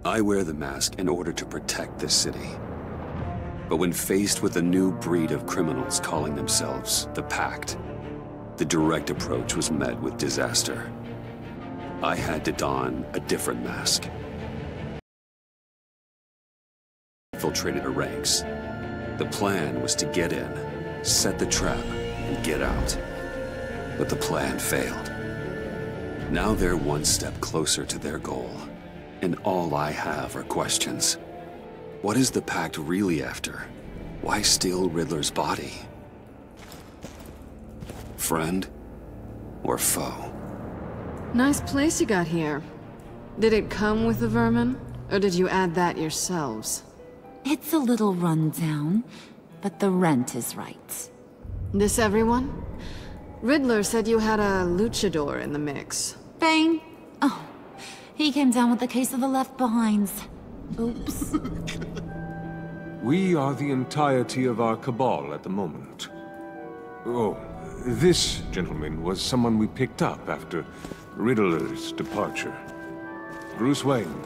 I wear the mask in order to protect this city. But when faced with a new breed of criminals calling themselves the Pact, the direct approach was met with disaster. I had to don a different mask. Infiltrated our ranks. The plan was to get in, set the trap, and get out. But the plan failed. Now they're one step closer to their goal, and all I have are questions. What is the Pact really after? Why steal Riddler's body? Friend or foe? Nice place you got here. Did it come with the vermin, or did you add that yourselves? It's a little run down, but the rent is right. This everyone? Riddler said you had a luchador in the mix. Bane? Oh, he came down with a case of the Left Behinds. Oops. We are the entirety of our cabal at the moment. Oh, this gentleman was someone we picked up after Riddler's departure. Bruce Wayne.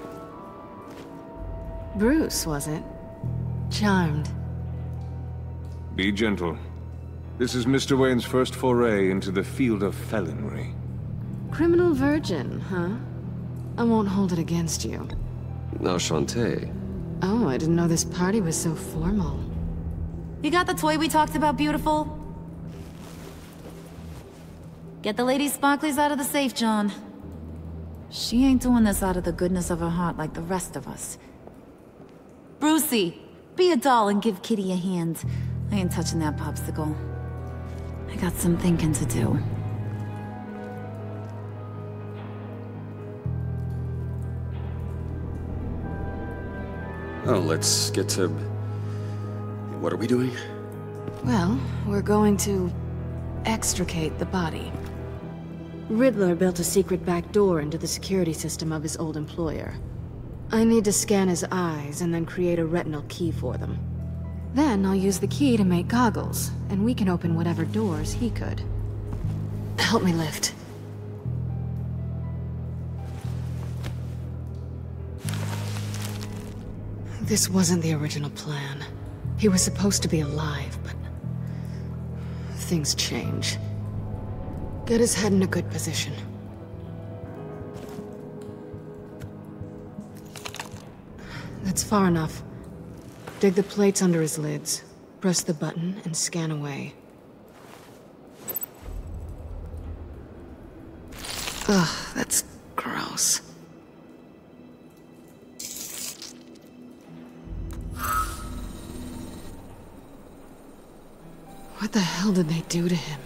Bruce, was it? Charmed. Be gentle. This is Mr. Wayne's first foray into the field of felonry. Criminal virgin, huh? I won't hold it against you. Enchanté. Oh, I didn't know this party was so formal. You got the toy we talked about, beautiful? Get the lady sparklies out of the safe, John. She ain't doing this out of the goodness of her heart like the rest of us. Brucey, be a doll and give Kitty a hand. I ain't touching that popsicle. I got some thinking to do. Oh, let's get to... What are we doing? Well, we're going to extricate the body. Riddler built a secret back door into the security system of his old employer. I need to scan his eyes and then create a retinal key for them. Then I'll use the key to make goggles, and we can open whatever doors he could. Help me lift. This wasn't the original plan. He was supposed to be alive, but... things change. Get his head in a good position. That's far enough. Dig the plates under his lids, press the button, and scan away. Ugh, that's gross. What the hell did they do to him?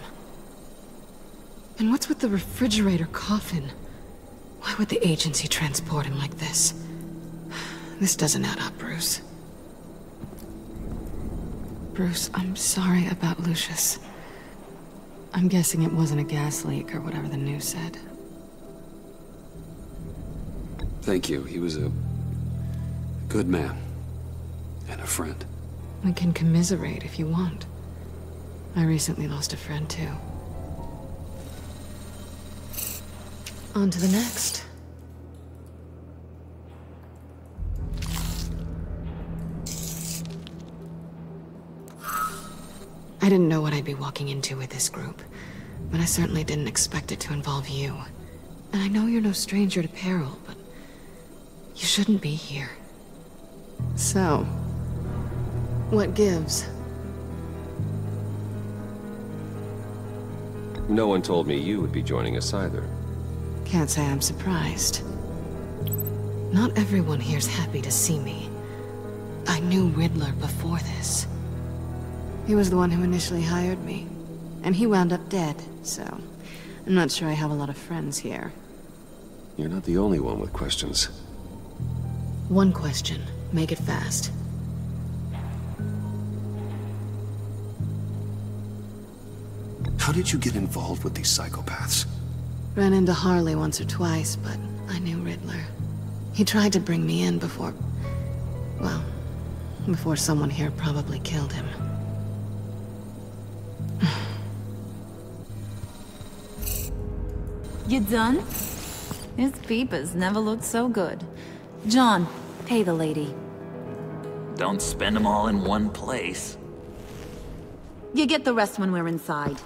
And what's with the refrigerator coffin? Why would the agency transport him like this? This doesn't add up, Bruce. Bruce, I'm sorry about Lucius. I'm guessing it wasn't a gas leak or whatever the news said. Thank you. He was a good man. And a friend. We can commiserate if you want. I recently lost a friend, too. On to the next. I didn't know what I'd be walking into with this group, but I certainly didn't expect it to involve you. And I know you're no stranger to peril, but you shouldn't be here. So, what gives? No one told me you would be joining us either. Can't say I'm surprised. Not everyone here's happy to see me. I knew Riddler before this. He was the one who initially hired me. And he wound up dead, so... I'm not sure I have a lot of friends here. You're not the only one with questions. One question. Make it fast. How did you get involved with these psychopaths? Ran into Harley once or twice, but I knew Riddler. He tried to bring me in before... well, before someone here probably killed him. You done? His peepers never looked so good. John, Pay the lady. Don't spend them all in one place. You get the rest when we're inside.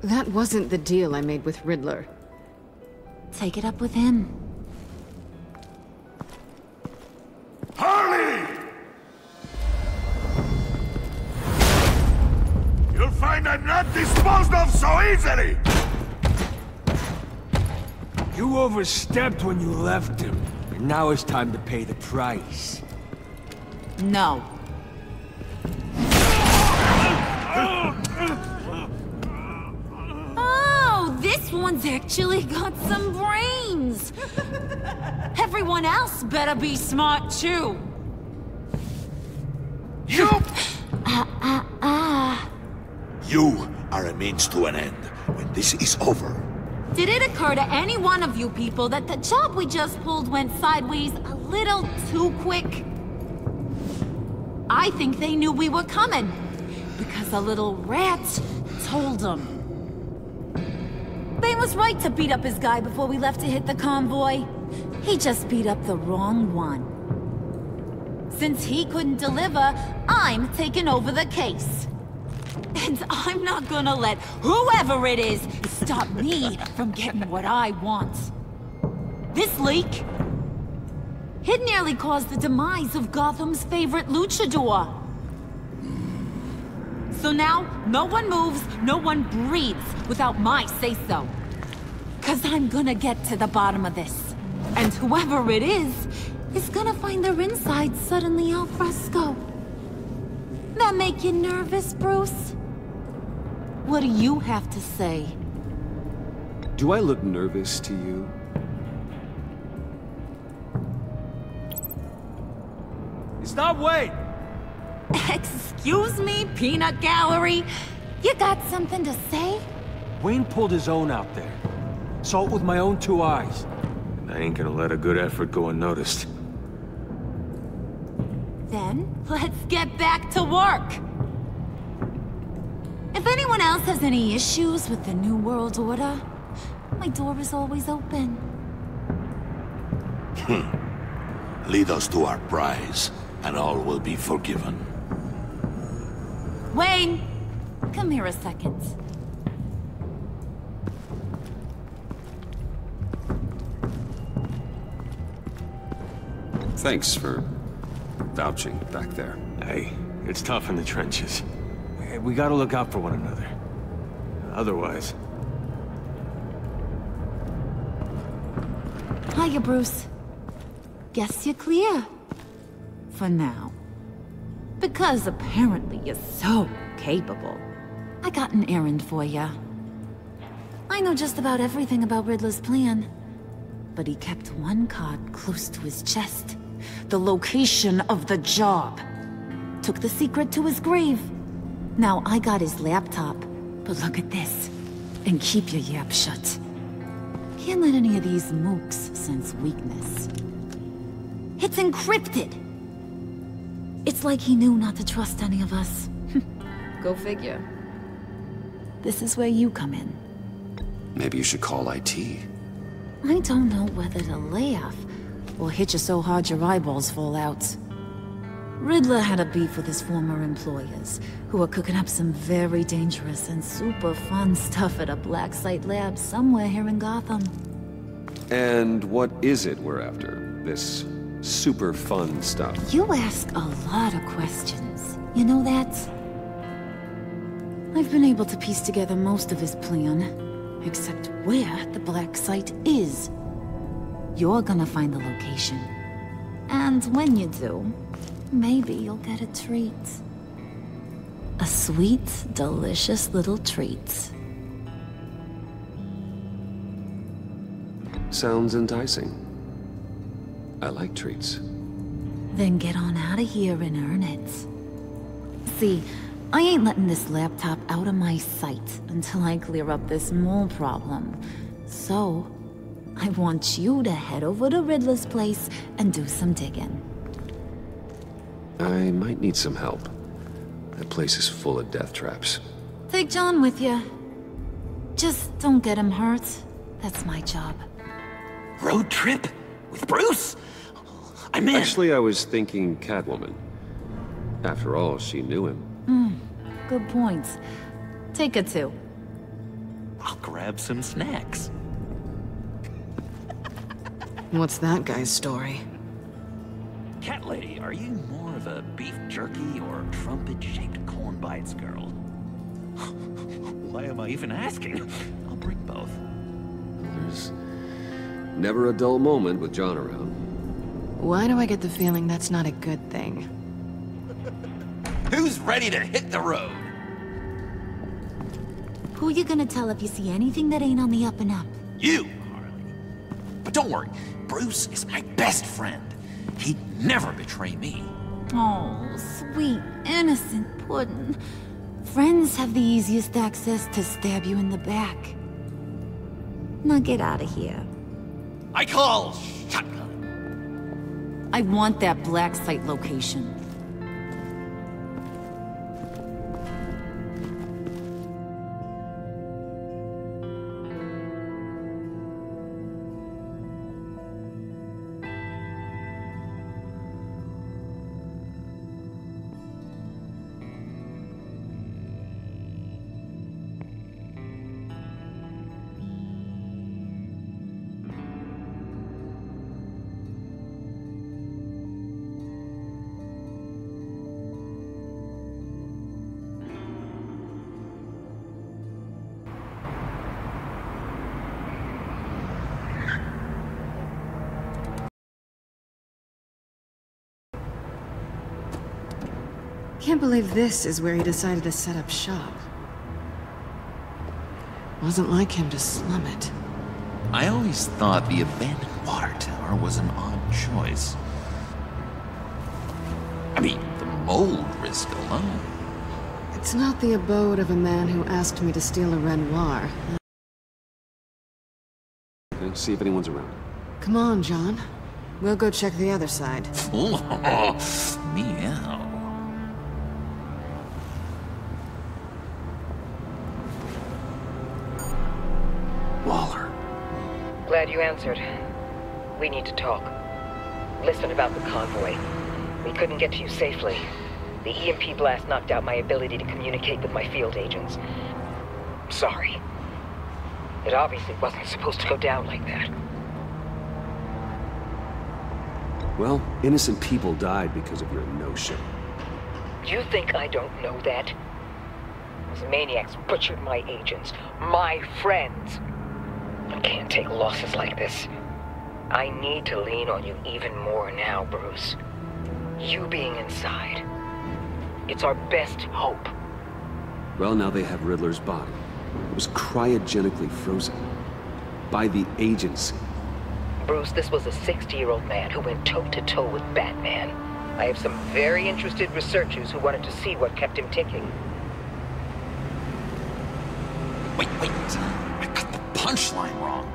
That wasn't the deal I made with Riddler. Take it up with him. Harley! You'll find I'm not disposed of so easily! You overstepped when you left him. And now it's time to pay the price. No. Oh, this one's actually got some brains. Everyone else better be smart too. You! You are a means to an end. When this is over, Did it occur to any one of you people that the job we just pulled went sideways a little too quick? I think they knew we were coming, because a little rat told them. Bane was right to beat up his guy before we left to hit the convoy. He just beat up the wrong one. Since he couldn't deliver, I'm taking over the case. And I'm not gonna let whoever it is stop me from getting what I want. This leak, it nearly caused the demise of Gotham's favorite luchador. So now, no one moves, no one breathes without my say-so. 'Cause I'm gonna get to the bottom of this. And whoever it is gonna find their inside suddenly al fresco. That make you nervous, Bruce? What do you have to say? Do I look nervous to you? Stop, wait! Excuse me, peanut gallery? You got something to say? Wayne pulled his own out there. Saw it with my own two eyes. And I ain't gonna let a good effort go unnoticed. Then, let's get back to work. If anyone else has any issues with the New World Order, my door is always open. lead us to our prize, and all will be forgiven. Wayne, come here a second. Thanks for vouching back there. Hey, it's tough in the trenches. Hey, we gotta look out for one another. Otherwise... Hiya, Bruce. Guess you're clear. For now. Because apparently you're so capable. I got an errand for ya. I know just about everything about Riddler's plan. But he kept one card close to his chest. The location of the job. Took the secret to his grave. Now I got his laptop. But look at this. And keep your yap shut. Can't let any of these mooks sense weakness. It's encrypted! It's like he knew not to trust any of us. Go figure. This is where you come in. Maybe you should call IT. I don't know whether to laugh or hit you so hard your eyeballs fall out. Riddler had a beef with his former employers, who were cooking up some very dangerous and super fun stuff at a black site lab somewhere here in Gotham. And what is it we're after? This super fun stuff? You ask a lot of questions. You know that? I've been able to piece together most of his plan, except where the black site is. You're gonna find the location. And when you do, maybe you'll get a treat. A sweet, delicious little treat. Sounds enticing. I like treats. Then get on out of here and earn it. See, I ain't letting this laptop out of my sight until I clear up this mole problem. So, I want you to head over to Riddler's place and do some digging. I might need some help. That place is full of death traps. Take John with you. Just don't get him hurt. That's my job. Road trip? With Bruce? I'm in. Actually, I was thinking Catwoman. After all, she knew him. Good points. Take her to. I'll grab some snacks. What's that guy's story? Cat lady, are you more of a beef jerky or trumpet-shaped corn bites girl? Why am I even asking? I'll bring both. There's never a dull moment with John around. Why do I get the feeling that's not a good thing? Who's ready to hit the road? Who you gonna tell if you see anything that ain't on the up and up? You, Harley. But don't worry, Bruce is my best friend. He'd never betray me. Oh, sweet, innocent puddin'. Friends have the easiest access to stab you in the back. Now get out of here. I call shotgun. I want that black site location. Can't believe this is where he decided to set up shop. Wasn't like him to slum it. I always thought the abandoned water tower was an odd choice. I mean, the mold risk alone. It's not the abode of a man who asked me to steal a Renoir. Okay, see if anyone's around. Come on, John. We'll go check the other side. Meow. Waller. Glad you answered. We need to talk. Listen about the convoy. We couldn't get to you safely. The EMP blast knocked out my ability to communicate with my field agents. Sorry. It obviously wasn't supposed to go down like that. Well, innocent people died because of your no-show. You think I don't know that? Those maniacs butchered my agents, my friends. I can't take losses like this. I need to lean on you even more now, Bruce. You being inside. It's our best hope. Well, now they have Riddler's body. It was cryogenically frozen. By the agency. Bruce, this was a 60-year-old man who went toe-to-toe with Batman. I have some very interested researchers who wanted to see what kept him ticking. Wait. I got the punchline wrong.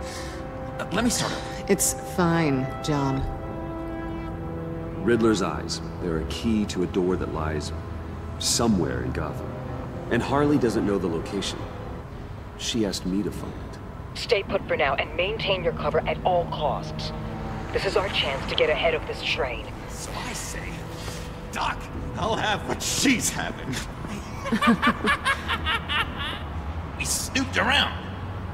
Let me start over. It's fine, John. Riddler's eyes. They're a key to a door that lies somewhere in Gotham. And Harley doesn't know the location. She asked me to find it. Stay put for now and maintain your cover at all costs. This is our chance to get ahead of this train. So I say, Doc, I'll have what she's having. We snooped around.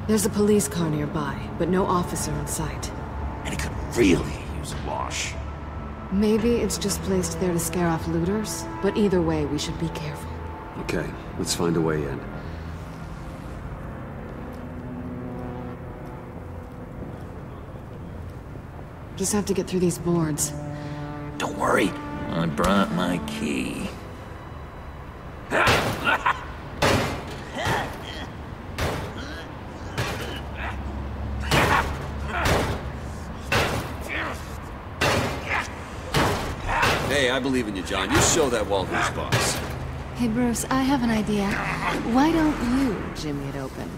There's a police car nearby, but no officer in sight. And it could really use a wash. Maybe it's just placed there to scare off looters, but either way, we should be careful. Okay, let's find a way in. Just have to get through these boards. Don't worry, I brought my key. Hey, I believe in you, John. You show that wall who's boss. Hey, Bruce, I have an idea. Why don't you jimmy it open?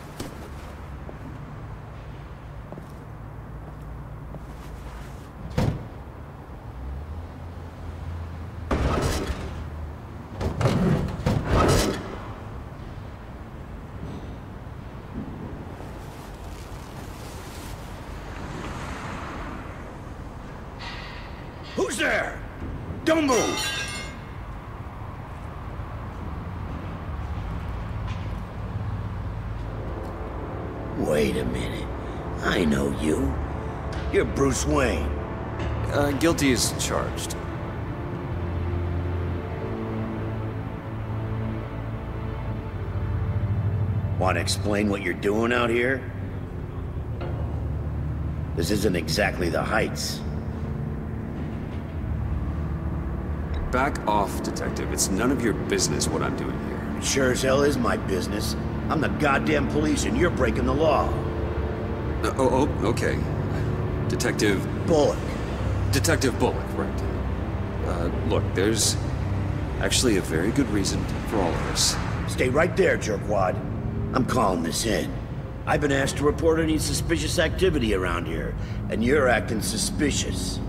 Who's there? Don't move! Wait a minute. I know you. You're Bruce Wayne. Guilty as charged. Want to explain what you're doing out here? This isn't exactly the Heights. Back off, Detective. It's none of your business what I'm doing here. Sure as hell is my business. I'm the goddamn police and you're breaking the law. Okay. Detective... Bullock. Detective Bullock, right. Look, there's actually a very good reason for all of this. Stay right there, jerkwad. I'm calling this in. I've been asked to report any suspicious activity around here, and you're acting suspicious.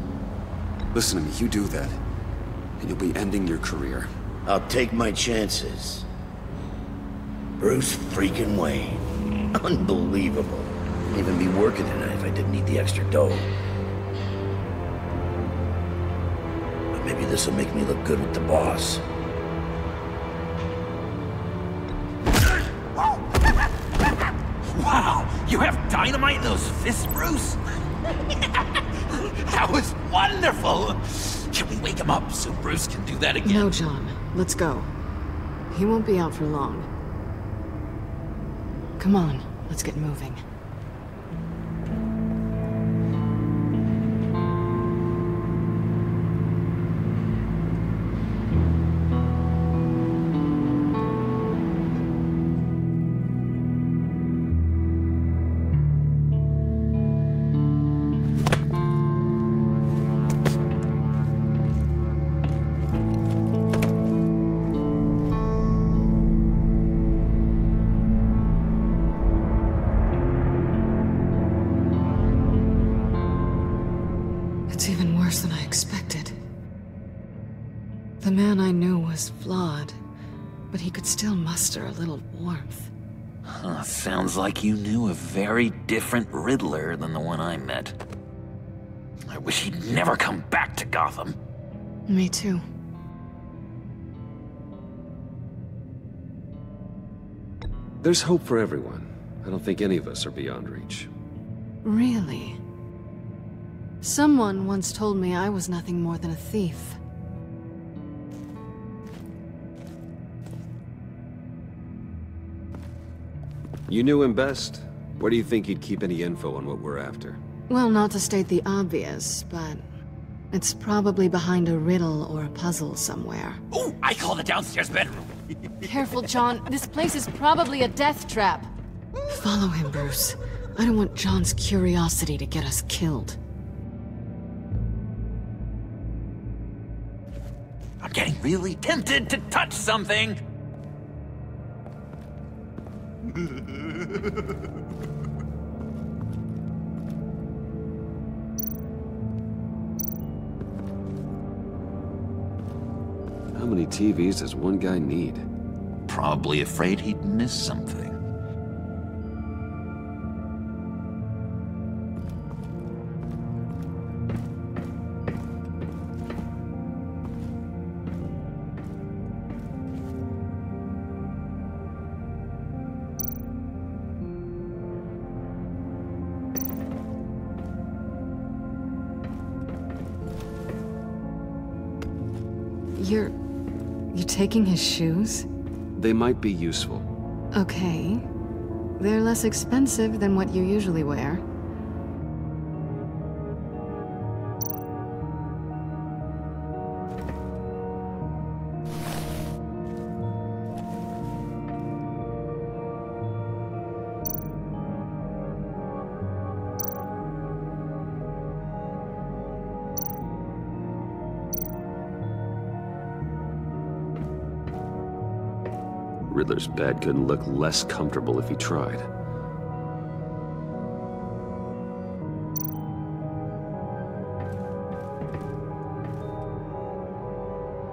Listen to me, you do that, and you'll be ending your career. I'll take my chances. Bruce freaking Wayne. Unbelievable. I'd even be working tonight if I didn't need the extra dough. But maybe this'll make me look good with the boss. Wow, you have dynamite in those fists, Bruce? That was wonderful! Can we wake him up so Bruce can do that again? No, John. Let's go. He won't be out for long. Come on, let's get moving. It's even worse than I expected. The man I knew was flawed, but he could still muster a little warmth. Huh, sounds like you knew a very different Riddler than the one I met. I wish he'd never come back to Gotham. Me too. There's hope for everyone. I don't think any of us are beyond reach. Really? Someone once told me I was nothing more than a thief. You knew him best. Where do you think he'd keep any info on what we're after? Well, not to state the obvious, but it's probably behind a riddle or a puzzle somewhere. Ooh, I call the downstairs bedroom. Careful, John. This place is probably a death trap. Follow him, Bruce. I don't want John's curiosity to get us killed. I'm getting really tempted to touch something. How many TVs does one guy need? Probably afraid he'd miss something. You're taking his shoes? They might be useful. Okay. They're less expensive than what you usually wear. Riddler's bed couldn't look less comfortable if he tried.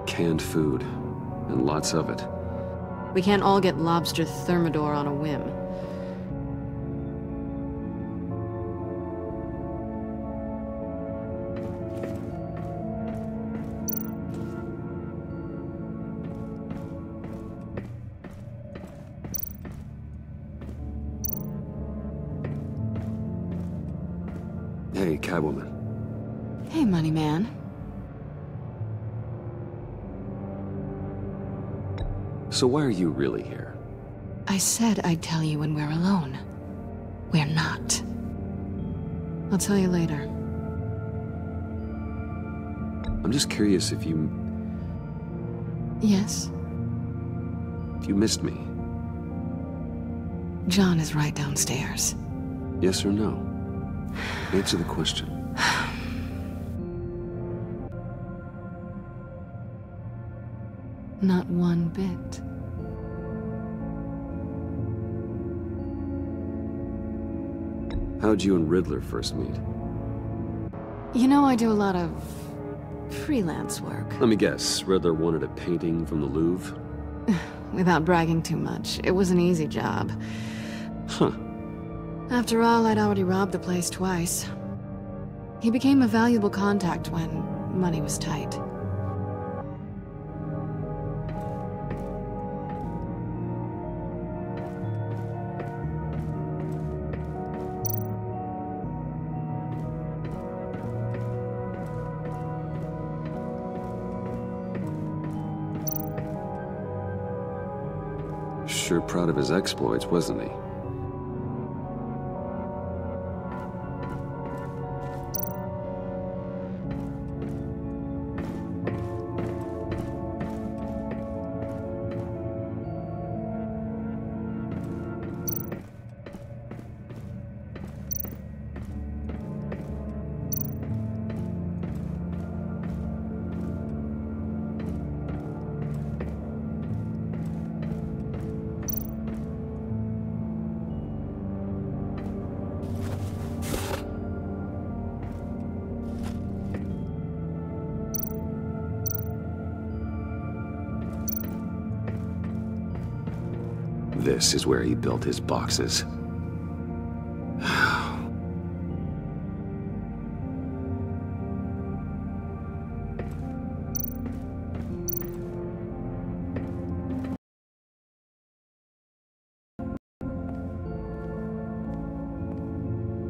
Canned food, and lots of it. We can't all get lobster thermidor on a whim. Hey, Catwoman. Hey, Money Man. So why are you really here? I said I'd tell you when we're alone. We're not. I'll tell you later. I'm just curious if you Yes? missed me. John is right downstairs. Yes or no? Answer the question. Not one bit. How'd you and Riddler first meet? You know, I do a lot of freelance work. Let me guess, Riddler wanted a painting from the Louvre? Without bragging too much, it was an easy job. Huh. After all, I'd already robbed the place twice. He became a valuable contact when money was tight. Sure proud of his exploits, wasn't he? This is where he built his boxes.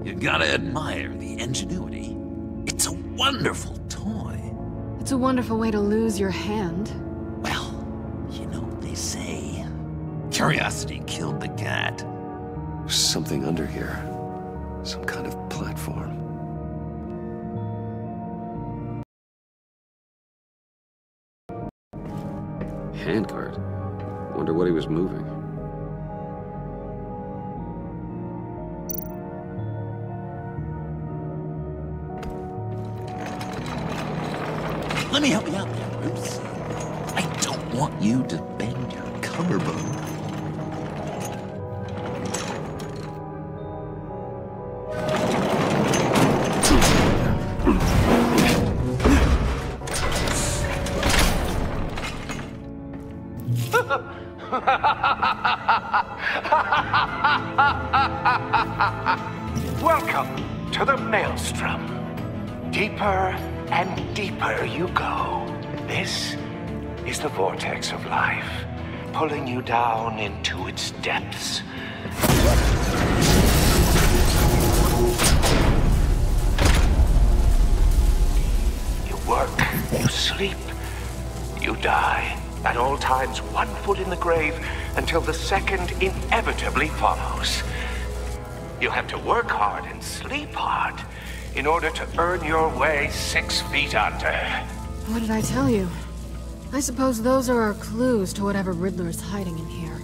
You gotta admire the ingenuity. It's a wonderful toy. It's a wonderful way to lose your hand. Well, you know what they say. Curiosity killed the cat. There's something under here. Some kind of platform. Handcart. Wonder what he was moving. Let me help you out there, Bruce. I don't want you to bend your collarbone. Welcome to the Maelstrom. Deeper and deeper you go. This is the vortex of life, pulling you down into its depths. You work, you sleep, you die. At all times, 1 foot in the grave until the second inevitably follows. You have to work hard and sleep hard in order to earn your way 6 feet under. What did I tell you? I suppose those are our clues to whatever Riddler is hiding in here.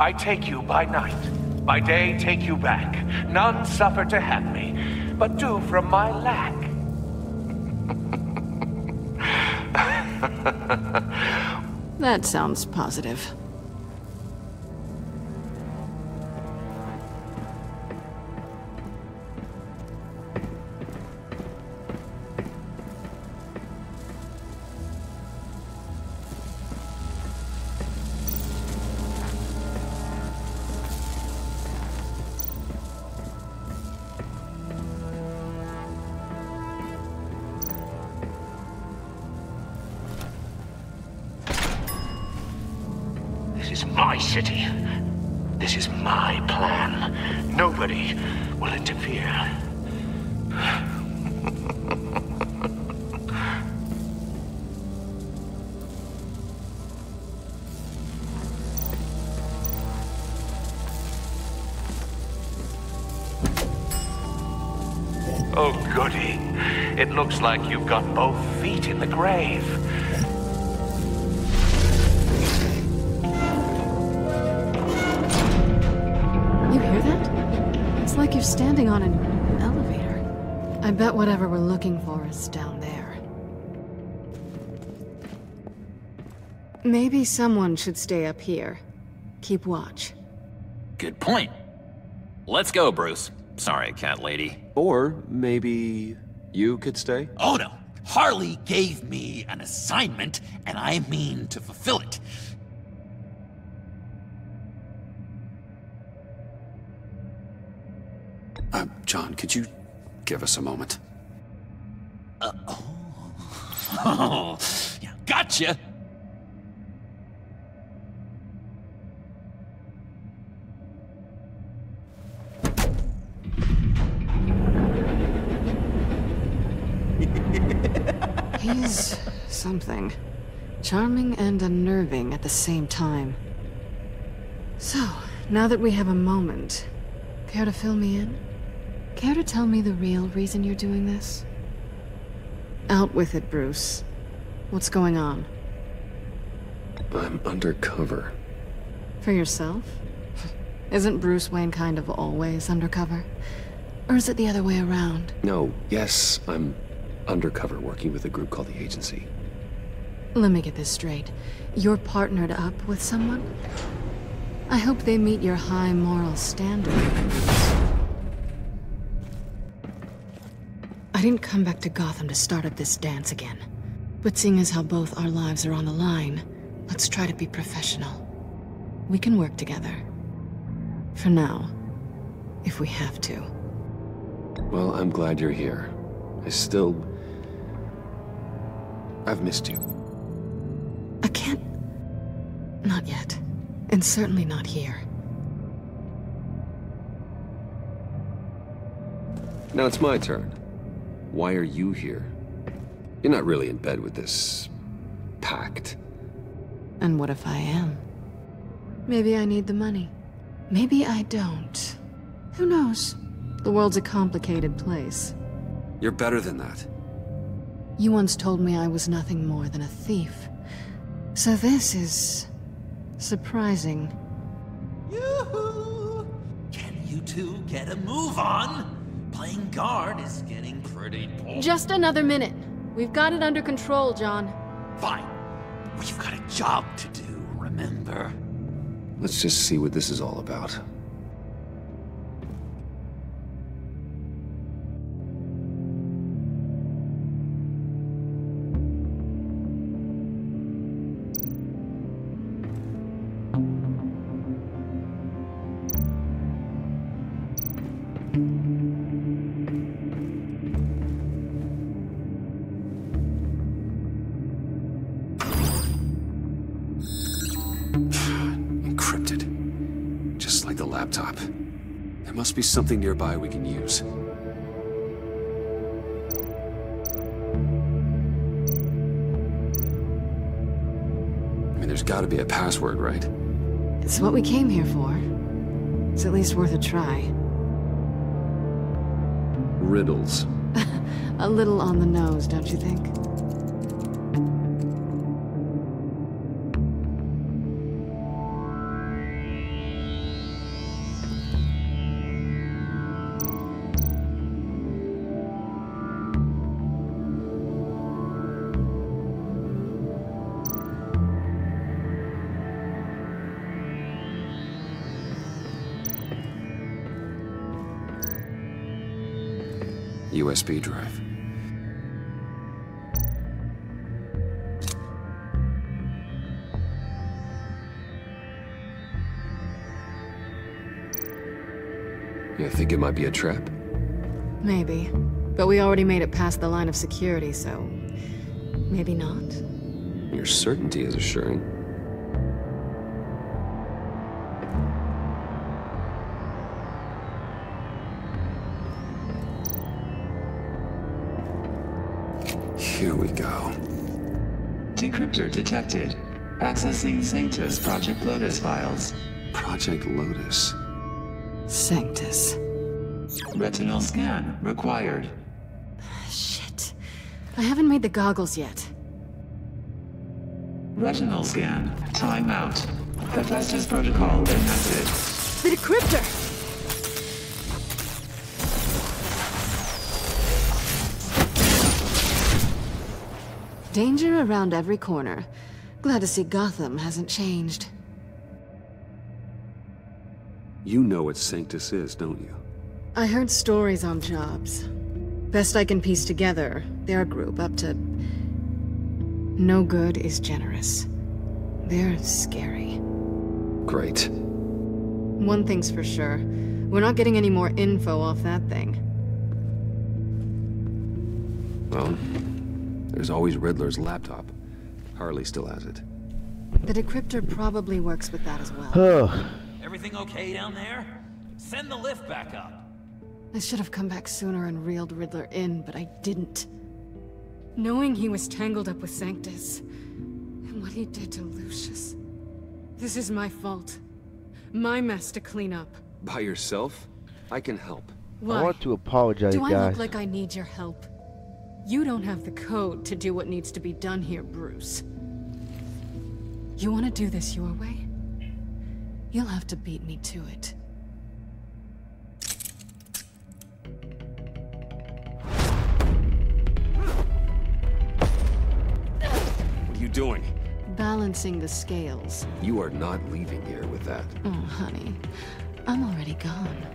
I take you by night, by day take you back. None suffer to have me, but do from my lack. That sounds positive. This is my city. This is my plan. Nobody will interfere. Oh, goody. It looks like you've got both feet in the grave. You hear that? It's like you're standing on an elevator. I bet whatever we're looking for is down there. Maybe someone should stay up here. Keep watch. Good point. Let's go, Bruce. Sorry, cat lady. Or maybe you could stay? Oh no. Harley gave me an assignment, and I mean to fulfill it. John, could you give us a moment? Oh, yeah, gotcha. He's something. Charming and unnerving at the same time. So, now that we have a moment, care to fill me in? Care to tell me the real reason you're doing this? Out with it, Bruce. What's going on? I'm undercover. For yourself? Isn't Bruce Wayne kind of always undercover? Or is it the other way around? No, yes, I'm undercover working with a group called the Agency. Let me get this straight. You're partnered up with someone? I hope they meet your high moral standard. I didn't come back to Gotham to start up this dance again. But seeing as how both our lives are on the line, let's try to be professional. We can work together. For now. If we have to. Well, I'm glad you're here. I've missed you. I can't... Not yet. And certainly not here. Now it's my turn. Why are you here? You're not really in bed with this... pact. And what if I am? Maybe I need the money. Maybe I don't. Who knows? The world's a complicated place. You're better than that. You once told me I was nothing more than a thief. So this is... surprising. Yoo-hoo! Can you two get a move on? Playing guard is getting pretty boring. Just another minute. We've got it under control, John. Fine. We've got a job to do, remember? Let's just see what this is all about. Encrypted. Just like the laptop. There must be something nearby we can use. I mean, there's gotta be a password, right? It's what we came here for. It's at least worth a try. Riddles. A little on the nose, don't you think? USB drive. You think it might be a trap? Maybe. But we already made it past the line of security, so... maybe not. Your certainty is assuring. Here we go. Decryptor detected. Accessing Sanctus Project Lotus files. Project Lotus. Sanctus. Retinal scan required. Shit. I haven't made the goggles yet. Retinal scan. Timeout. Hephaestus protocol enacted. The decryptor! Danger around every corner. Glad to see Gotham hasn't changed. You know what Sanctus is, don't you? I heard stories on jobs. Best I can piece together, they're a group up to... No good is generous. They're scary. Great. One thing's for sure. We're not getting any more info off that thing. Well, there's always Riddler's laptop. Harley still has it. The decryptor probably works with that as well. Everything okay down there? Send the lift back up. I should have come back sooner and reeled Riddler in, but I didn't. Knowing he was tangled up with Sanctus, and what he did to Lucius. This is my fault. My mess to clean up. By yourself? I can help. Why? I want to apologize, Do I guys. look like I need your help? You don't have the code to do what needs to be done here, Bruce. You want to do this your way? You'll have to beat me to it. What are you doing? Balancing the scales. You are not leaving here with that. Oh, honey. I'm already gone.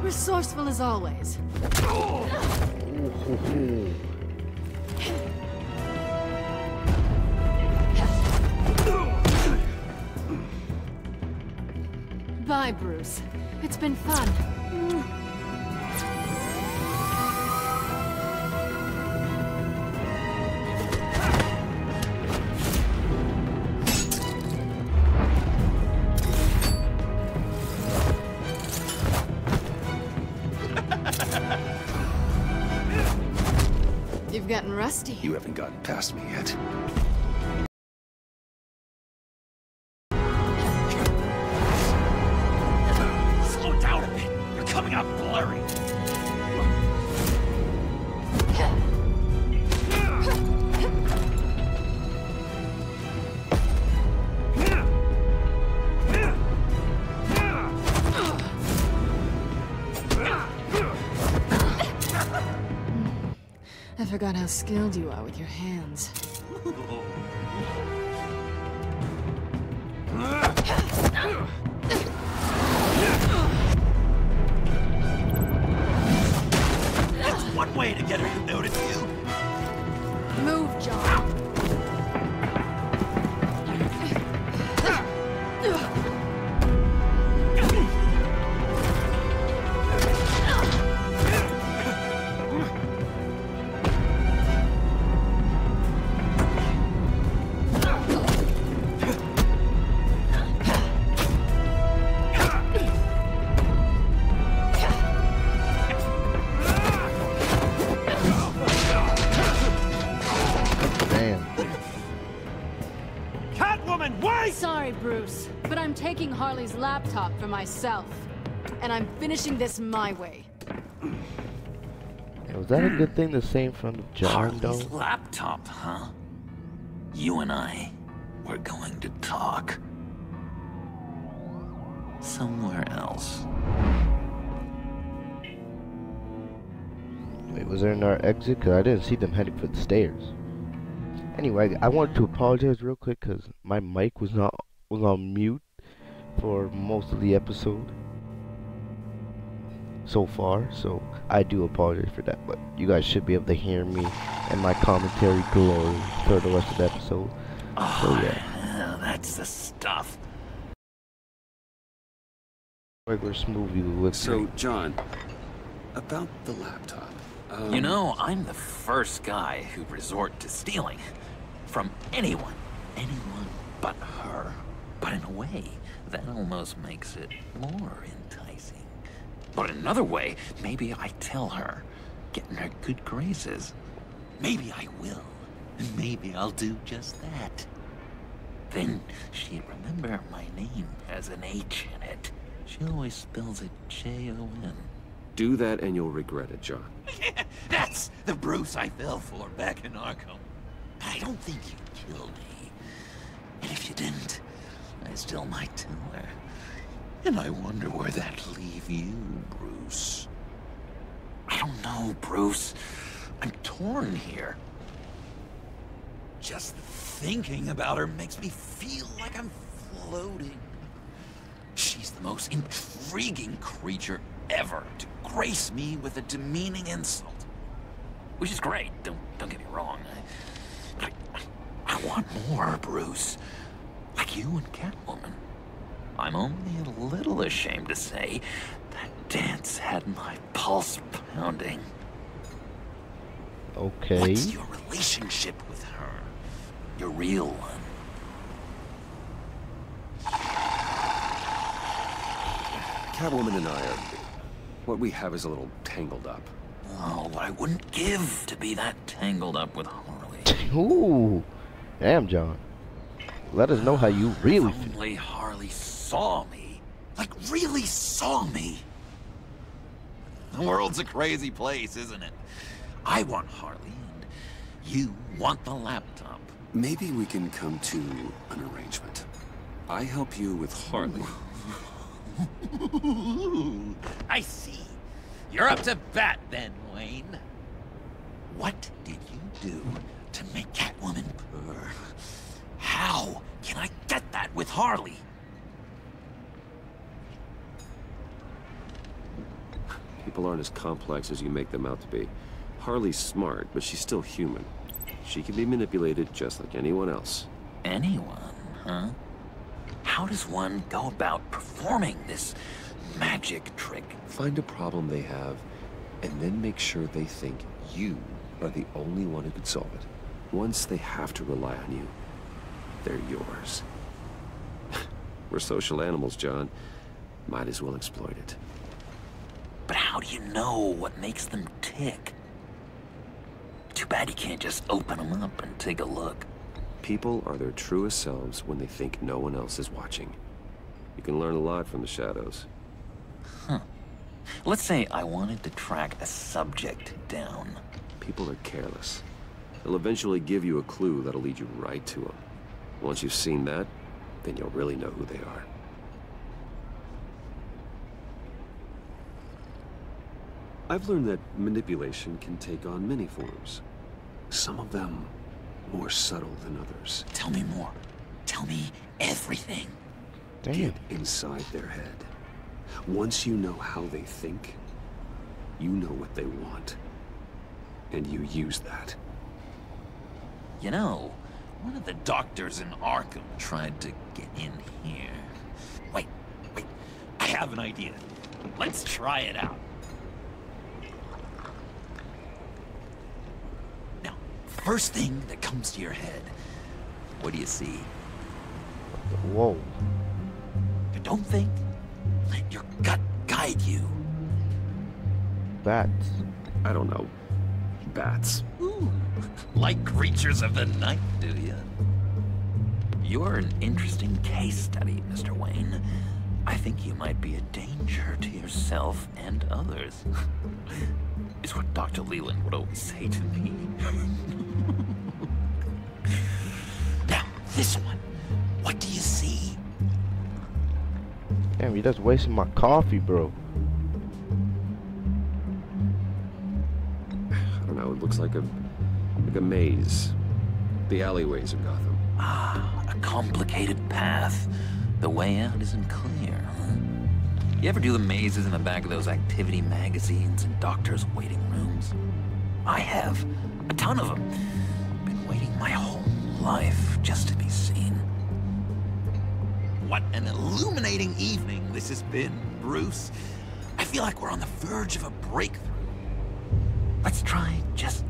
Resourceful as always. Bye, Bruce. It's been fun. You've gotten rusty. You haven't gotten past me yet. Slow down a bit. You're coming out blurry. I forgot how skilled you are with your hands. That's one way to get her to notice you. Move, John. Sorry, Bruce, but I'm taking Harley's laptop for myself. And I'm finishing this my way. Was that a good thing to say in front of John, though? Harley's laptop, huh? You and I, we're going to talk. Somewhere else. Wait, was there another exit? Because I didn't see them heading for the stairs. Anyway, I wanted to apologize real quick because my mic was on mute for most of the episode so far, so I do apologize for that. But you guys should be able to hear me and my commentary glory for the rest of the episode. Oh, so yeah, that's the stuff. Regular smoothie with. So, John, about the laptop. You know, I'm the first guy who'd resort to stealing. From anyone. Anyone but her. But in a way, that almost makes it more enticing. But in another way, maybe I tell her, get in her good graces. Maybe I will. And maybe I'll do just that. Then she'd remember my name has an H in it. She always spells it J-O-N. Do that and you'll regret it, John. That's the Bruce I fell for back in Arkham. I don't think you killed me. And if you didn't, I still might tell her. And I wonder where that'd leave you, Bruce. I don't know, Bruce. I'm torn here. Just thinking about her makes me feel like I'm floating. She's the most intriguing creature ever to grace me with a demeaning insult. Which is great, don't get me wrong. I want more, Bruce. Like you and Catwoman. I'm only a little ashamed to say that dance had my pulse pounding. Okay. What's your relationship with her? Your real one? Catwoman and I are... what we have is a little tangled up. Oh, what I wouldn't give to be that tangled up with Harley. Ooh. Damn, John. Let us know how you really feel. If only Harley saw me. Like, really saw me. The world's a crazy place, isn't it? I want Harley, and you want the laptop. Maybe we can come to an arrangement. I help you with Harley. I see. You're up to bat then, Wayne. What did you do to make Catwoman purr? How can I get that with Harley? People aren't as complex as you make them out to be. Harley's smart, but she's still human. She can be manipulated just like anyone else. Anyone, huh? How does one go about performing this magic trick? Find a problem they have, and then make sure they think you are the only one who can solve it. Once they have to rely on you, they're yours. We're social animals, John. Might as well exploit it. But how do you know what makes them tick? Too bad you can't just open them up and take a look. People are their truest selves when they think no one else is watching. You can learn a lot from the shadows. Huh. Let's say I wanted to track a subject down. People are careless. They'll eventually give you a clue that'll lead you right to them. Once you've seen that, then you'll really know who they are. I've learned that manipulation can take on many forms. Some of them more subtle than others. Tell me more. Tell me everything. Damn. Get inside their head. Once you know how they think, you know what they want. And you use that. You know, one of the doctors in Arkham tried to get in here. Wait. I have an idea. Let's try it out. Now, first thing that comes to your head, what do you see? Whoa. Don't think. Let your gut guide you. Bats. I don't know. Bats. Ooh, like creatures of the night, do you? You're an interesting case study, Mr. Wayne. I think you might be a danger to yourself and others. Is what Dr. Leland would always say to me. Now, this one. What do you see? Damn, you just wasting my coffee, bro. I don't know, it looks like a maze. The alleyways of Gotham. Ah, a complicated path. The way out isn't clear, huh? You ever do the mazes in the back of those activity magazines and doctors' waiting rooms? I have. A ton of them. Been waiting my whole life just to be seen. What an illuminating evening this has been, Bruce. I feel like we're on the verge of a breakthrough. Let's try just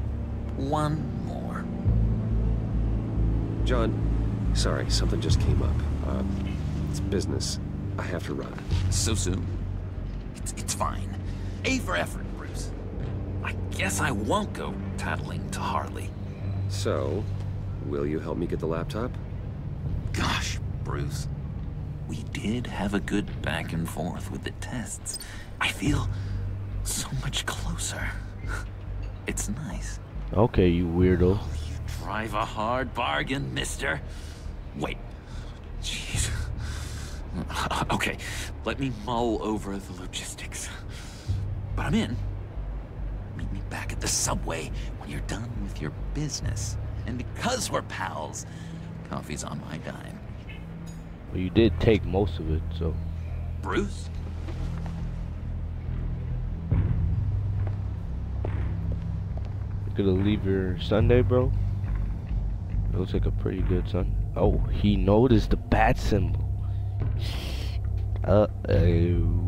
one more. John, sorry, something just came up. It's business. I have to run. So soon? It's fine. A for effort, Bruce. I guess I won't go tattling to Harley. So, will you help me get the laptop? Gosh, Bruce. We did have a good back and forth with the tests. I feel so much closer. It's nice. Okay, you weirdo. Oh, you drive a hard bargain, mister. Wait. Jeez. Okay, let me mull over the logistics. But I'm in. Meet me back at the subway when you're done with your business. And because we're pals, coffee's on my dime. Well, you did take most of it, so. Bruce? You gonna leave your Sunday, bro? It looks like a pretty good Sunday. Oh, he noticed the bat symbol. Uh-oh.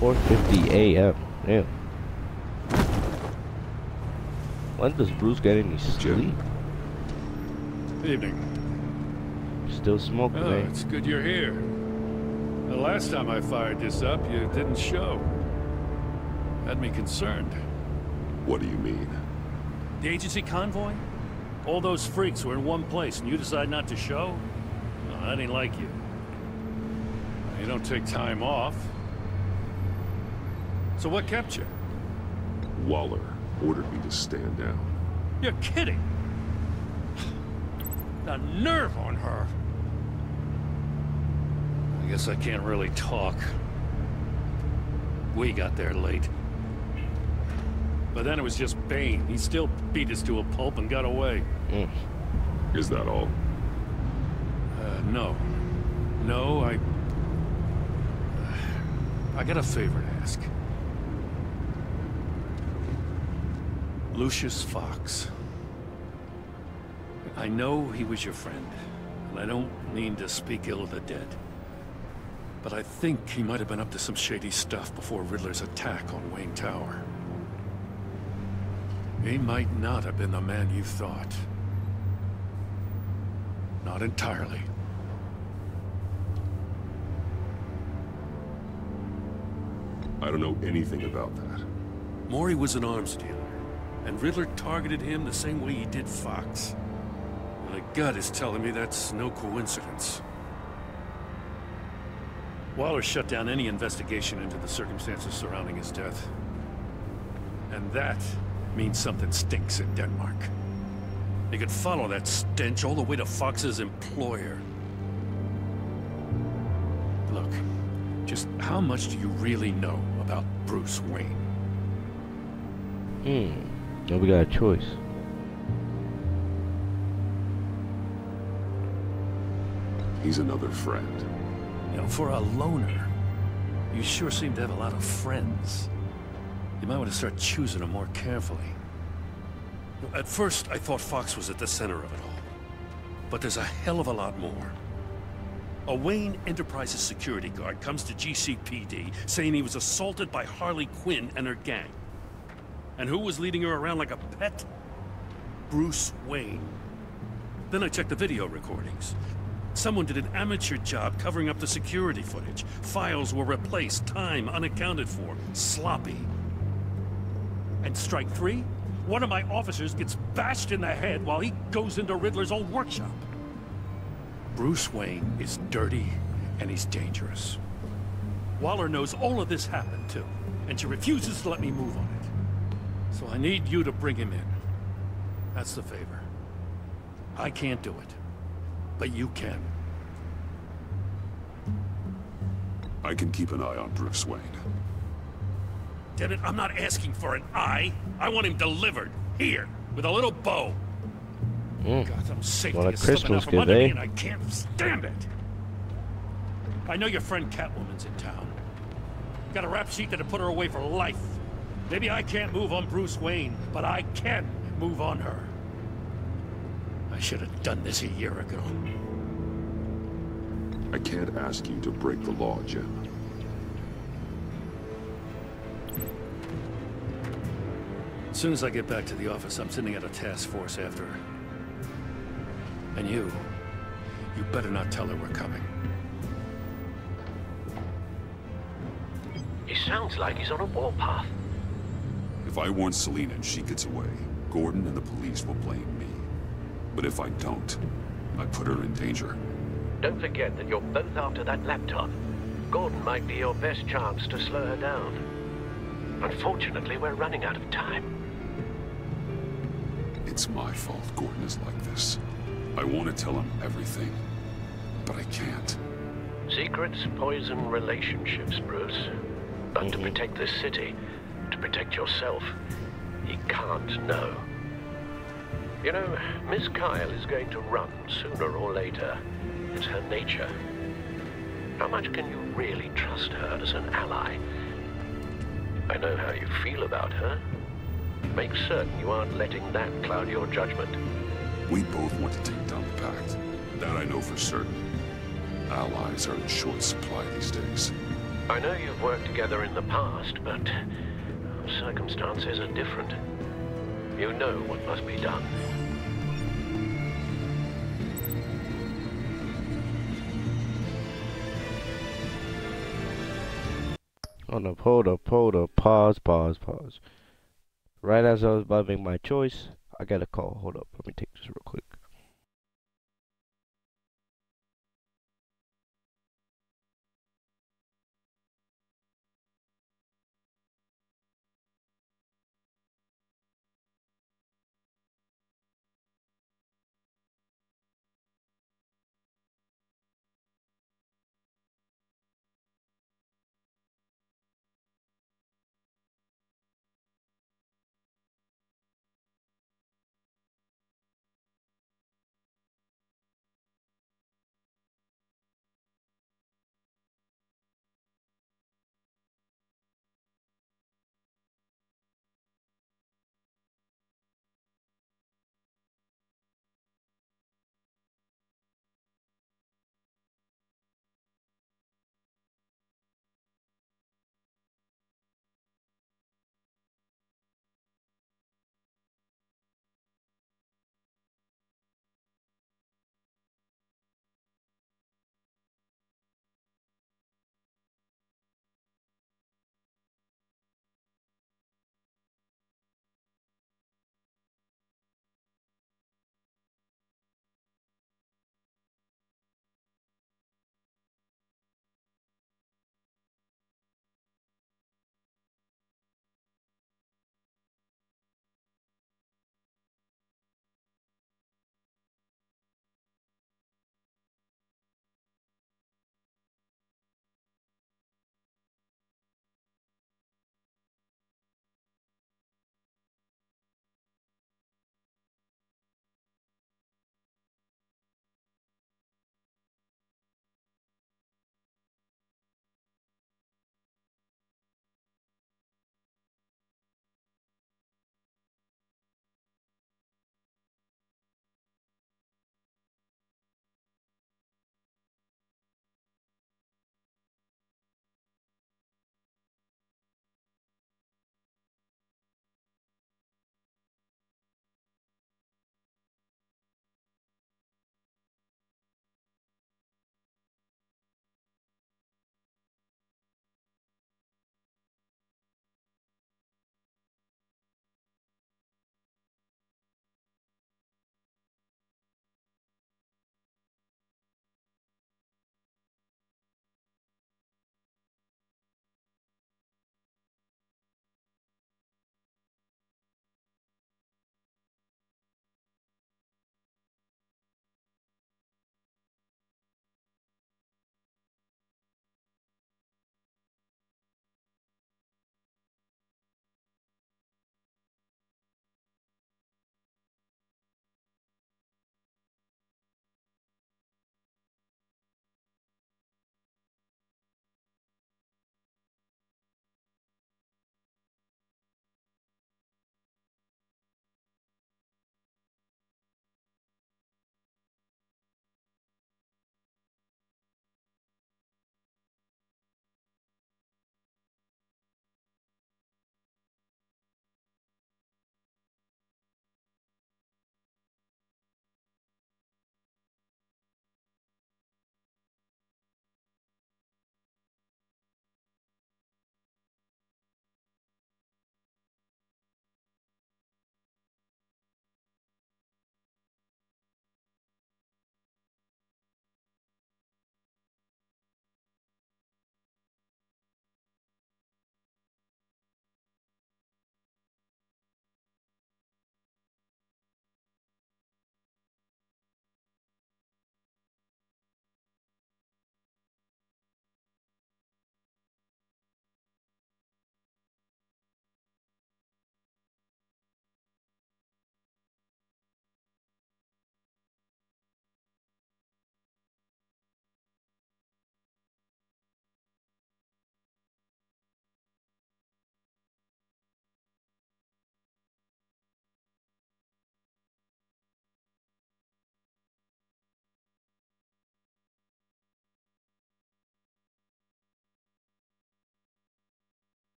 .50 a.m. Damn. When does Bruce get any sleep? Evening. Still smoking, Oh, man. it's good you're here. The last time I fired this up, you didn't show. Had me concerned. What do you mean? The agency convoy? All those freaks were in one place and you decide not to show? Well, that ain't like you. You don't take time off. So what kept you? Waller ordered me to stand down. You're kidding! The nerve on her! I guess I can't really talk. We got there late. But then it was just Bane. He still beat us to a pulp and got away. Is that all? No. No, I got a favor to ask. Lucius Fox. I know he was your friend, and I don't mean to speak ill of the dead. But I think he might have been up to some shady stuff before Riddler's attack on Wayne Tower. He might not have been the man you thought. Not entirely. I don't know anything about that. Maury was an arms dealer, and Riddler targeted him the same way he did Fox. My gut is telling me that's no coincidence. Waller shut down any investigation into the circumstances surrounding his death. And that means something stinks in Denmark. They could follow that stench all the way to Fox's employer. Look, just how much do you really know about Bruce Wayne? Now we got a choice. He's another friend. You know, for a loner, you sure seem to have a lot of friends. You might want to start choosing them more carefully. At first, I thought Fox was at the center of it all. But there's a hell of a lot more. A Wayne Enterprises security guard comes to GCPD saying he was assaulted by Harley Quinn and her gang. And who was leading her around like a pet? Bruce Wayne. Then I checked the video recordings. Someone did an amateur job covering up the security footage. Files were replaced, time unaccounted for, sloppy. And strike three? One of my officers gets bashed in the head while he goes into Riddler's old workshop. Bruce Wayne is dirty and he's dangerous. Waller knows all of this happened too, and she refuses to let me move on it. So I need you to bring him in. That's the favor. I can't do it, but you can. I can keep an eye on Bruce Wayne. Damn it, I'm not asking for an eye. I want him delivered, here, with a little bow. Gotham safety What a is slipping Christmas out from gift, under me eh? and I can't stand it. I know your friend Catwoman's in town. Got a rap sheet that'll put her away for life. Maybe I can't move on Bruce Wayne, but I can move on her. I should have done this a year ago. I can't ask you to break the law, Jim. As soon as I get back to the office, I'm sending out a task force after her. And you better not tell her we're coming. He sounds like he's on a warpath. If I warn Selina and she gets away, Gordon and the police will blame me. But if I don't, I put her in danger. Don't forget that you're both after that laptop. Gordon might be your best chance to slow her down. Unfortunately, we're running out of time. It's my fault Gordon is like this. I want to tell him everything, but I can't. Secrets poison relationships, Bruce. But to protect this city, to protect yourself, he can't know. You know, Miss Kyle is going to run sooner or later. It's her nature. How much can you really trust her as an ally? I know how you feel about her. Make certain you aren't letting that cloud your judgment. We both want to take down the Pact. That I know for certain. Allies are in short supply these days. I know you've worked together in the past, but circumstances are different. You know what must be done. Hold up, pause. Right as I was about to make my choice, I got a call. Hold up, let me take this real quick.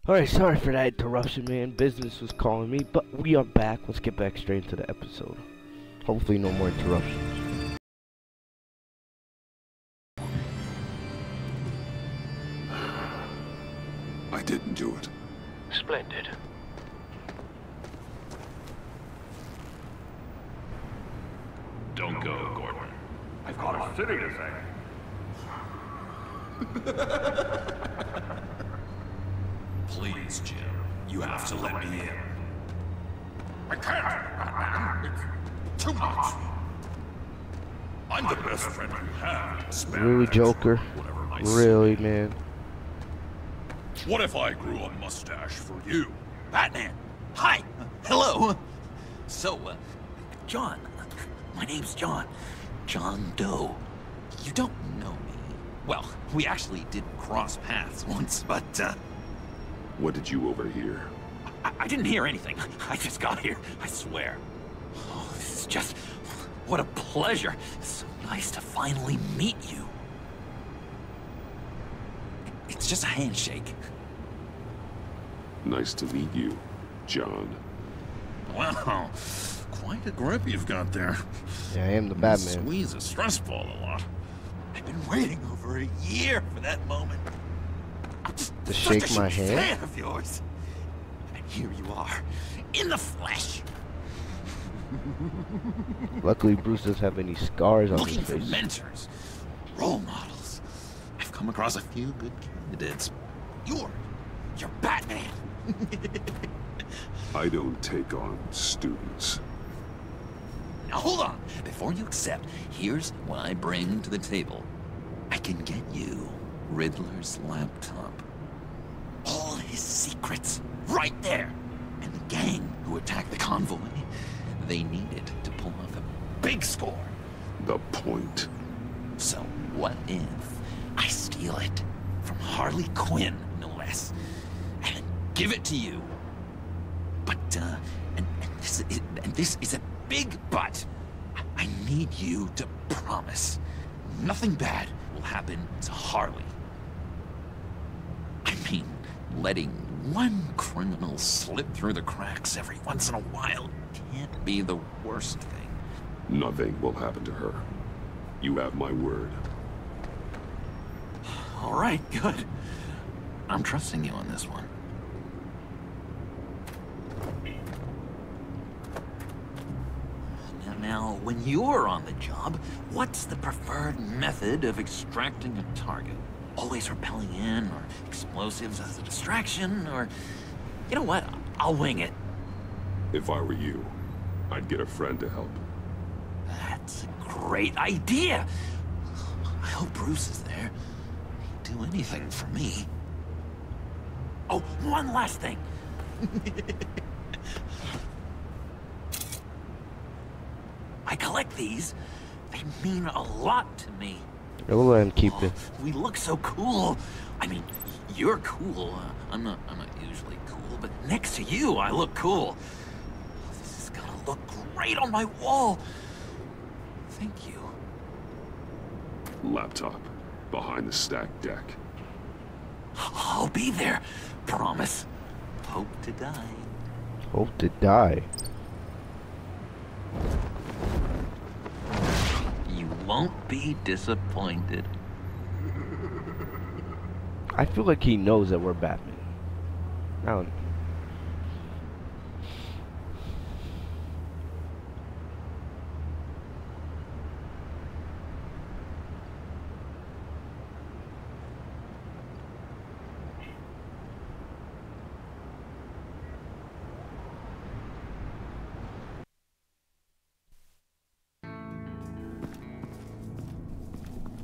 Alright, sorry for that interruption, man. Business was calling me, but we are back. Let's get back straight into the episode. Hopefully no more interruptions. I didn't do it. Splendid. Don't go, Gordon. I've got a city to say. Please, Jim. You have to let me in. I can't. It's too much. I'm the best friend you have. Really, Joker? Really, man? What if I grew a mustache for you? Batman! Hi! Hello! So, John. My name's John. John Doe. You don't know me. Well, we actually did cross paths once, but, What did you overhear? I didn't hear anything. I just got here, I swear. Oh, this is just... What a pleasure. So nice to finally meet you. It's just a handshake. Nice to meet you, John. Wow, quite a grip you've got there. Yeah, I am the Batman. Squeeze a stress ball a lot. I've been waiting over a year for that moment. To shake my hand? Fan of yours. And here you are, in the flesh. Luckily, Bruce doesn't have any scars on Looking his for face. mentors, role models. I've come across a few good candidates. You're Batman. I don't take on students. Now hold on. Before you accept, here's what I bring to the table. I can get you Riddler's laptop. All his secrets, right there. And the gang who attacked the convoy, they needed to pull off a big score. The point. So what if I steal it from Harley Quinn, no less, and give it to you? But, and this is a big but. I need you to promise nothing bad will happen to Harley. I mean, letting one criminal slip through the cracks every once in a while can't be the worst thing. Nothing will happen to her. You have my word. All right, good. I'm trusting you on this one. Now, when you're on the job, what's the preferred method of extracting a target? Always rappelling in, or explosives as a distraction, or... You know what? I'll wing it. If I were you, I'd get a friend to help. That's a great idea! I hope Bruce is there. He'd do anything for me. Oh, one last thing. I collect these. They mean a lot to me. I will let him keep it. We look so cool. I mean, you're cool. I'm not usually cool, but next to you, I look cool. This is gonna look great on my wall. Thank you. Laptop. Behind the stacked deck. I'll be there. Promise. Hope to die. Hope to die. You won't be disappointed. I feel like he knows that we're Batman. I don't know.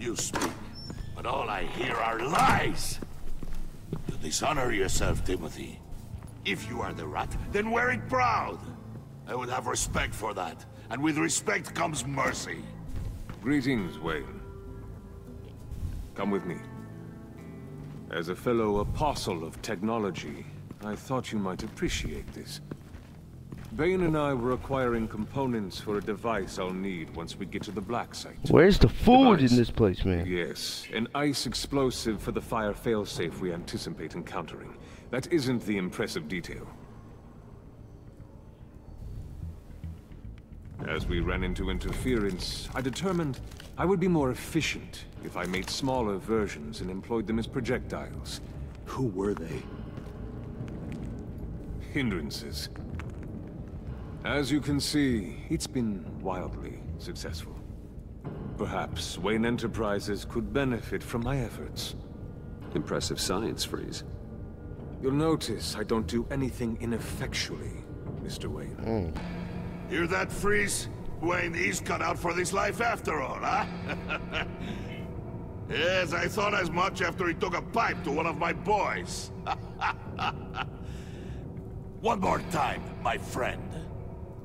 You speak, but all I hear are lies. You dishonor yourself, Timothy. If you are the rat, then wear it proud. I would have respect for that, and with respect comes mercy. Greetings, Wayne. Come with me. As a fellow apostle of technology, I thought you might appreciate this. Bane and I were acquiring components for a device I'll need once we get to the Black Site. Where's the food Device. in this place, man? Yes, an ice explosive for the fire failsafe we anticipate encountering. That isn't the impressive detail. As we ran into interference, I determined I would be more efficient if I made smaller versions and employed them as projectiles. Who were they? Hindrances. As you can see, it's been wildly successful. Perhaps Wayne Enterprises could benefit from my efforts. Impressive science, Freeze. You'll notice I don't do anything ineffectually, Mr. Wayne. Hear that, Freeze? Wayne is cut out for this life after all, huh? Yes, I thought as much after he took a pipe to one of my boys. One more time, my friend.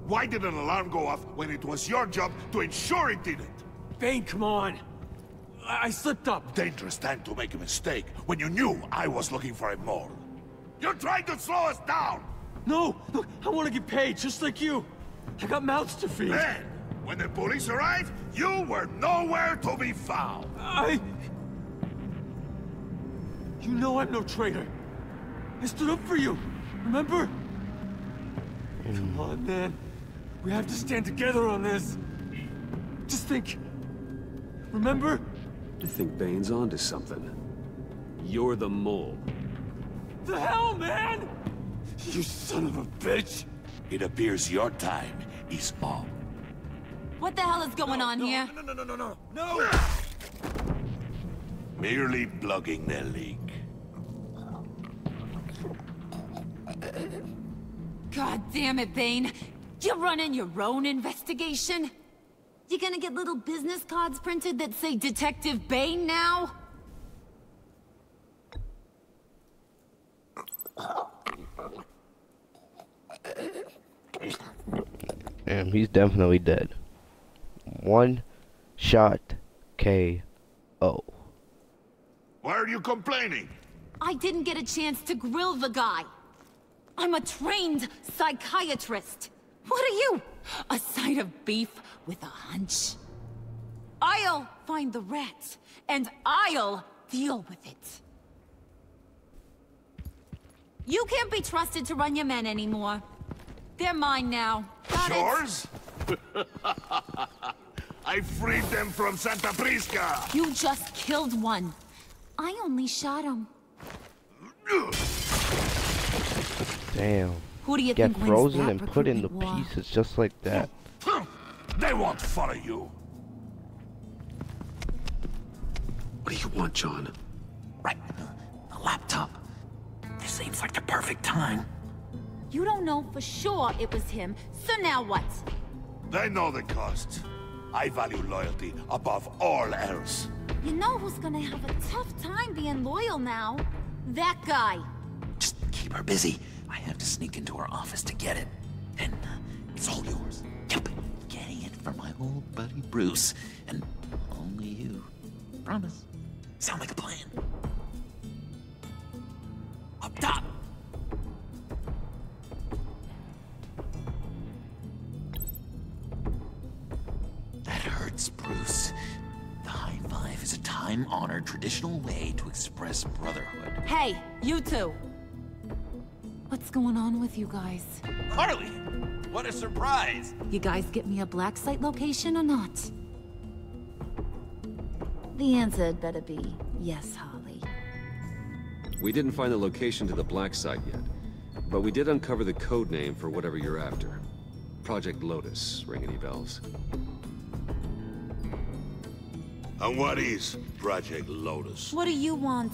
Why did an alarm go off when it was your job to ensure it didn't? Bane, come on! I slipped up! Dangerous time to make a mistake when you knew I was looking for a mole. You're trying to slow us down! No! Look, I want to get paid, just like you! I got mouths to feed! Then, when the police arrived, you were nowhere to be found! You know I'm no traitor! I stood up for you, remember? Come on, man. We have to stand together on this. Just think. Remember? I think Bane's onto something. You're the mole. The hell, man! You son of a bitch! It appears your time is up. What the hell is going on here? No! Merely plugging the leak. God damn it, Bane. You're running your own investigation? You gonna get little business cards printed that say Detective Bane now? Damn, he's definitely dead. One shot KO. Why are you complaining? I didn't get a chance to grill the guy. I'm a trained psychiatrist. What are you? A side of beef with a hunch? I'll find the rat, and I'll deal with it. You can't be trusted to run your men anymore. They're mine now. Got Yours? I freed them from Santa Prisca! You just killed one. I only shot him. Damn. Who do you Get think frozen wins that and put in the recruitment war? pieces just like that. They won't follow you. What do you want, John? Right. A laptop. This seems like the perfect time. You don't know for sure it was him, so now what? They know the cost. I value loyalty above all else. You know who's gonna have a tough time being loyal now? That guy. Just keep her busy. I have to sneak into her office to get it. And it's all yours. Yep. Getting it from my old buddy Bruce. And only you. Promise. Sound like a plan. Up top. That hurts, Bruce. The high five is a time-honored traditional way to express brotherhood. Hey, you two. What's going on with you guys? Harley! What a surprise! You guys get me a black site location or not? The answer had better be yes, Harley. We didn't find the location to the black site yet, but we did uncover the code name for whatever you're after. Project Lotus. Ring any bells? And what is Project Lotus? What do you want?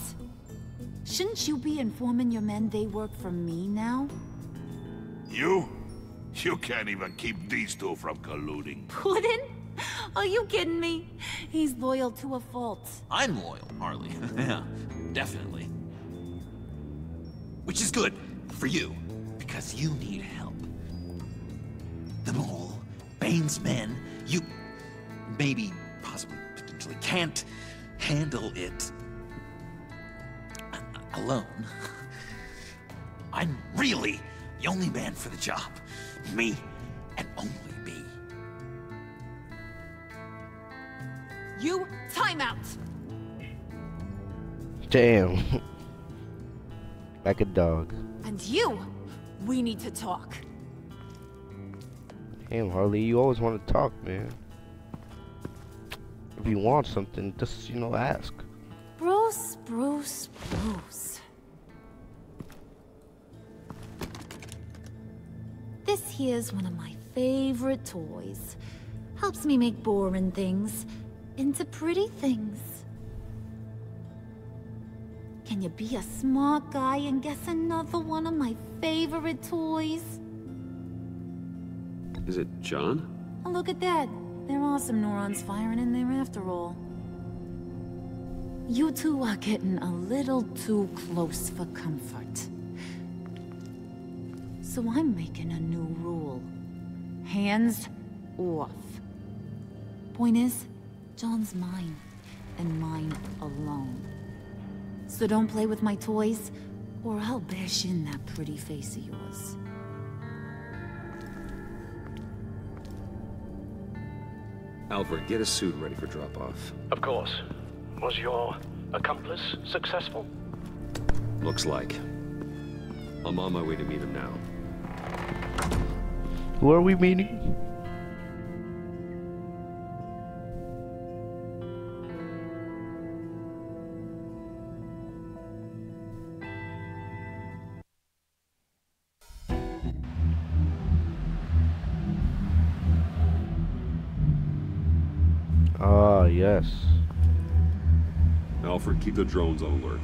Shouldn't you be informing your men they work for me now? You? You can't even keep these two from colluding. Puddin'? Are you kidding me? He's loyal to a fault. I'm loyal, Harley. Yeah, definitely. Which is good for you, because you need help. The mole, Bane's men, you maybe, possibly, potentially can't handle it alone. I'm really the only man for the job. Me, and only me. You, time out! Damn. Like a dog. And you, we need to talk. Damn, Harley, you always want to talk, man. If you want something, just, you know, ask. Bruce. This here's one of my favorite toys. Helps me make boring things into pretty things. Can you be a smart guy and guess another one of my favorite toys? Is it John? Oh, look at that. There are some neurons firing in there after all. You two are getting a little too close for comfort. So I'm making a new rule. Hands off. Point is, John's mine, and mine alone. So don't play with my toys, or I'll bash in that pretty face of yours. Alfred, get a suit ready for drop-off. Of course. Was your accomplice successful? Looks like. I'm on my way to meet him now. Who are we meeting? Ah, yes. Alfred, keep the drones on alert.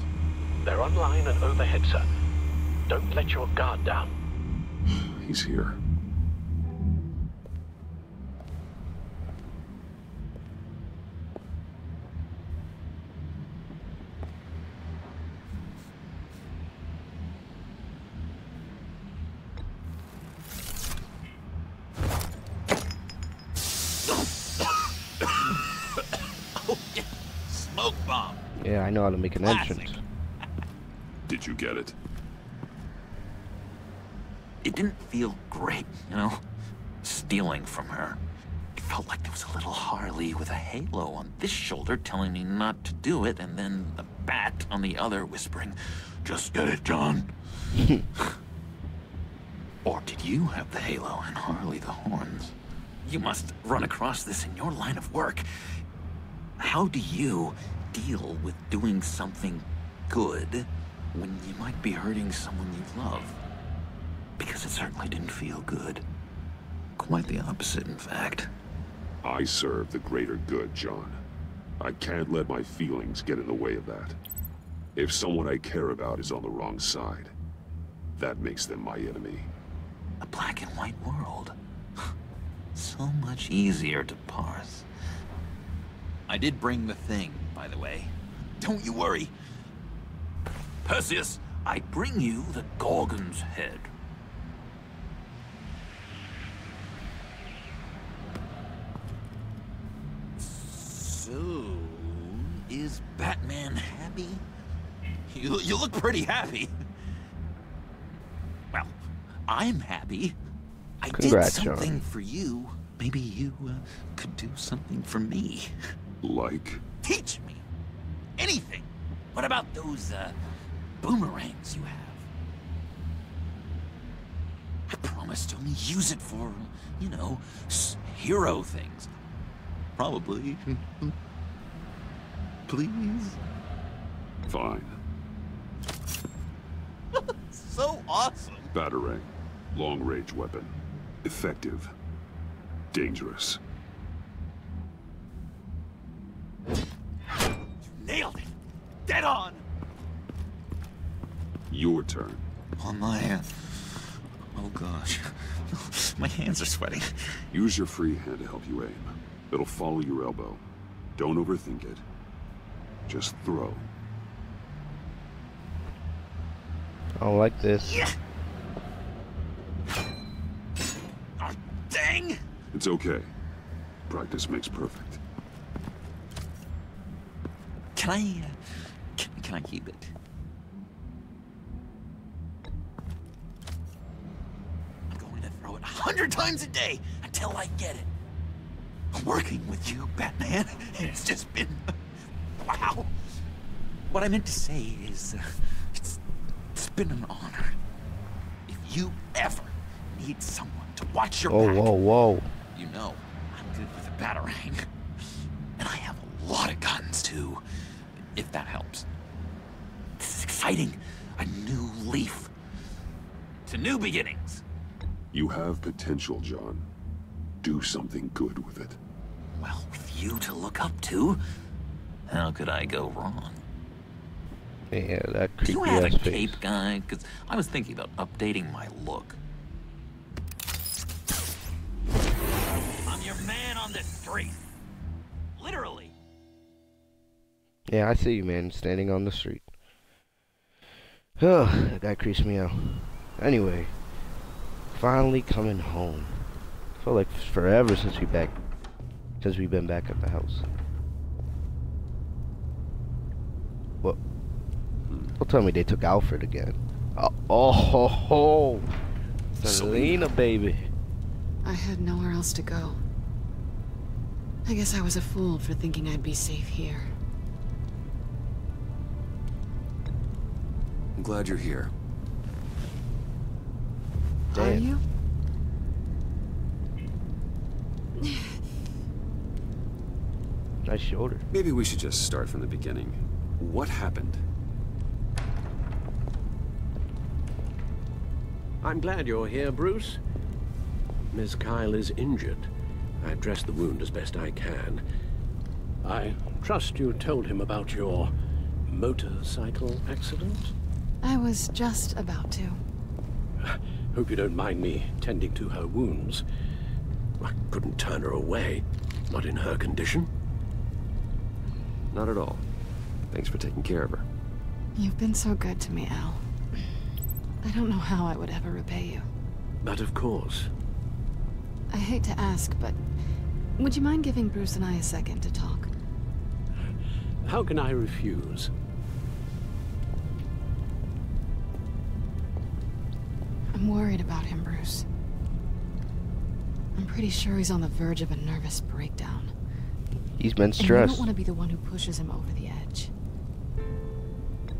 They're online and overhead, sir. Don't let your guard down. He's here. Smoke bomb. Yeah, I know how to make an entrance. Did you get it? It didn't feel great, you know? Stealing from her. It felt like there was a little Harley with a halo on this shoulder telling me not to do it, and then the bat on the other whispering, "Just get it, John." Or did you have the halo and Harley the horns? You must run across this in your line of work. How do you deal with doing something good when you might be hurting someone you love? Because it certainly didn't feel good. Quite the opposite, in fact. I serve the greater good, John. I can't let my feelings get in the way of that. If someone I care about is on the wrong side, that makes them my enemy. A black and white world. So much easier to parse. I did bring the thing, by the way. Don't you worry. Perseus, I bring you the Gorgon's head. So, is Batman happy? You look pretty happy. Well, I'm happy. I Congrats, did something John. for you. Maybe you could do something for me. Like? Teach me. Anything. What about those boomerangs you have? I promise to only use it for, you know, hero things. Probably. Please? Fine. So awesome. Batarang. Long-range weapon. Effective. Dangerous. You nailed it. Dead on. Your turn. On my... oh gosh. My hands are sweating. Use your free hand to help you aim. It'll follow your elbow. Don't overthink it. Just throw. I don't like this. Yeah. Oh, dang! It's okay. Practice makes perfect. Can I... can I keep it? I'm going to throw it 100 times a day until I get it. Working with you, Batman, it's just been... wow. What I meant to say is, it's been an honor. If you ever need someone to watch your back, whoa. you know I'm good with a batarang. And I have a lot of guns, too, if that helps. This is exciting. A new leaf. To new beginnings. You have potential, John. Do something good with it. Well, with you to look up to, how could I go wrong? Yeah, that creepy Do you have a ass face. cape, guy? Because I was thinking about updating my look. I'm your man on the street. Literally. Yeah, I see you, man, standing on the street. That guy creeps me out. Anyway, finally coming home. Felt like forever since we've been back at the house. Well, don't tell me they took Alfred again. Oh, Selena, baby. I had nowhere else to go. I guess I was a fool for thinking I'd be safe here. I'm glad you're here. Are you? Nice shoulder. Maybe we should just start from the beginning. What happened? I'm glad you're here, Bruce. Miss Kyle is injured. I've dressed the wound as best I can. I trust you told him about your motorcycle accident? I was just about to. Hope you don't mind me tending to her wounds. I couldn't turn her away, not in her condition. Not at all. Thanks for taking care of her. You've been so good to me, Al. I don't know how I would ever repay you. But of course. I hate to ask, but would you mind giving Bruce and I a second to talk? How can I refuse? I'm worried about him, Bruce. I'm pretty sure he's on the verge of a nervous breakdown. He's been And I stressed. don't want to be the one who pushes him over the edge.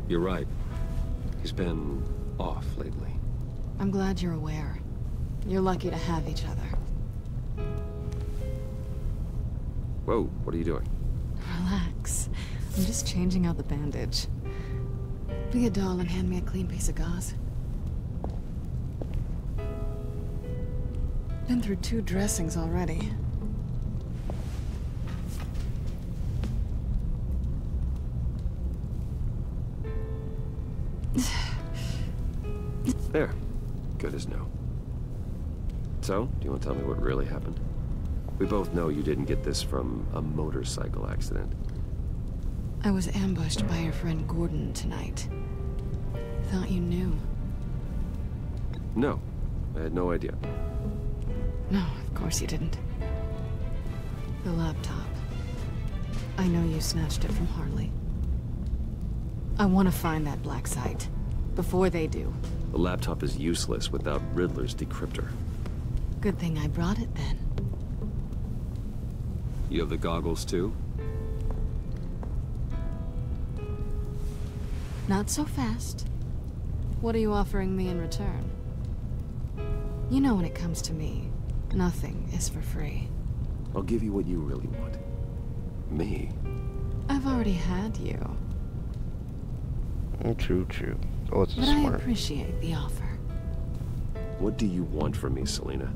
You're right. He's been off lately. I'm glad you're aware. You're lucky to have each other. Whoa, what are you doing? Relax. I'm just changing out the bandage. Be a doll and hand me a clean piece of gauze. Been through 2 dressings already. There. Good as new. So, do you want to tell me what really happened? We both know you didn't get this from a motorcycle accident. I was ambushed by your friend Gordon tonight. Thought you knew. No, I had no idea. No, of course you didn't. The laptop. I know you snatched it from Harley. I want to find that black site. Before they do. The laptop is useless without Riddler's decryptor. Good thing I brought it then. You have the goggles too? Not so fast. What are you offering me in return? You know when it comes to me, nothing is for free. I'll give you what you really want. Me. I've already had you. True. Oh, it's But smart. I appreciate the offer. What do you want from me, Selena?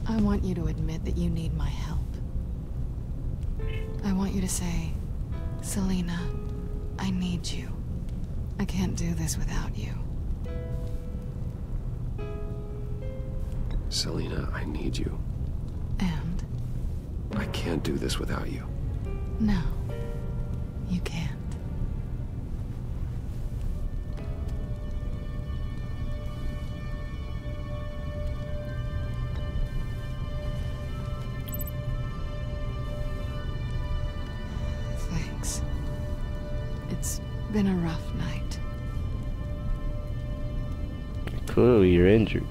I want you to admit that you need my help. I want you to say, Selena, I need you. I can't do this without you. Selena, I need you. And? I can't do this without you. No, you can't. Thanks. It's been a rough night. Clearly, you're injured.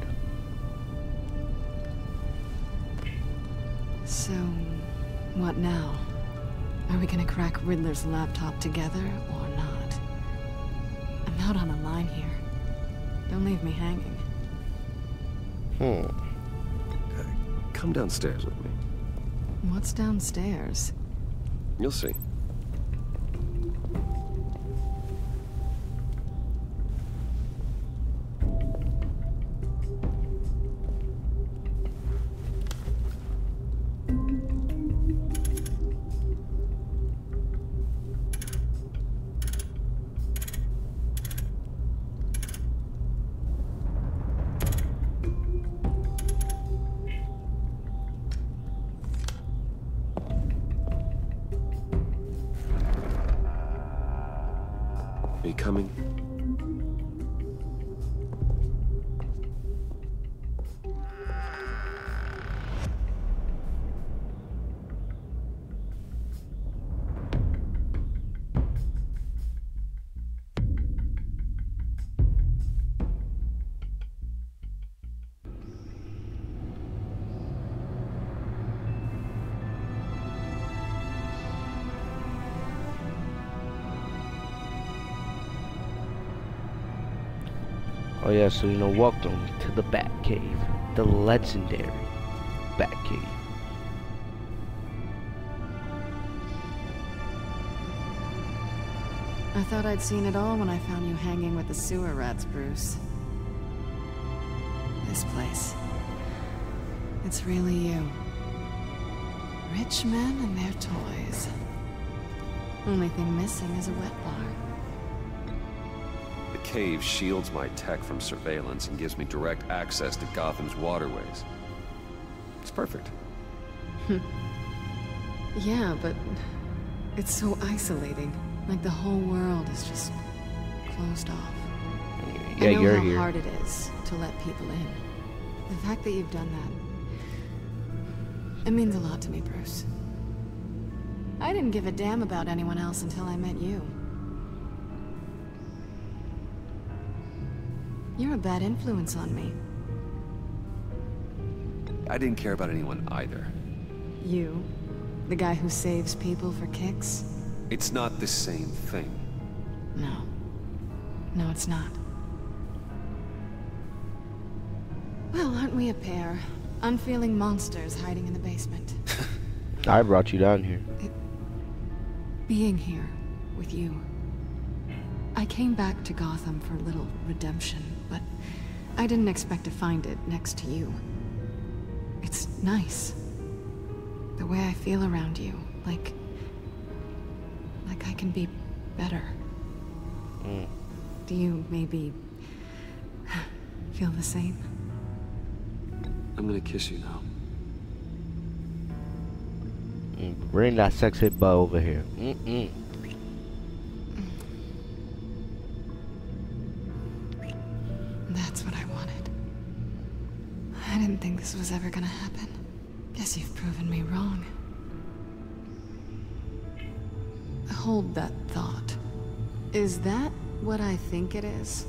So, what now? Are we gonna crack Riddler's laptop together, or not? I'm out on a line here. Don't leave me hanging. Come downstairs with me. What's downstairs? You'll see. Are you coming? Oh yeah, so you know, welcome to the Batcave, the legendary Batcave. I thought I'd seen it all when I found you hanging with the sewer rats, Bruce. This place. It's really you. Rich men and their toys. Only thing missing is a wet bar. The cave shields my tech from surveillance and gives me direct access to Gotham's waterways. It's perfect. Yeah, but it's so isolating. Like the whole world is just closed off. Yeah, I know you're how here. hard it is to let people in. The fact that you've done that, it means a lot to me, Bruce. I didn't give a damn about anyone else until I met you. You're a bad influence on me. I didn't care about anyone either. You? The guy who saves people for kicks? It's not the same thing. No. No, it's not. Well, aren't we a pair? Unfeeling monsters hiding in the basement. I brought you down here. Being here with you. I came back to Gotham for a little redemption, but I didn't expect to find it next to you. It's nice. The way I feel around you, like I can be better. Do you maybe feel the same? I'm gonna kiss you now. Bring that sexy butt over here. That's what I wanted. I didn't think this was ever gonna happen. Guess you've proven me wrong. Hold that thought. Is that what I think it is?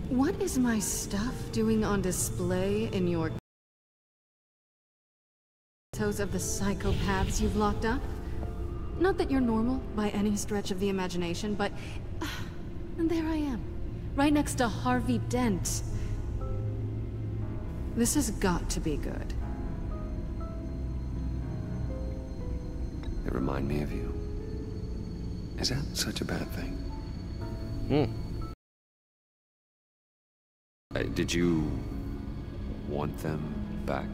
What is my stuff doing on display in your toes of the psychopaths you've locked up? Not that you're normal by any stretch of the imagination, but and there I am, right next to Harvey Dent. This has got to be good. They remind me of you. Is that such a bad thing? Did you want them back?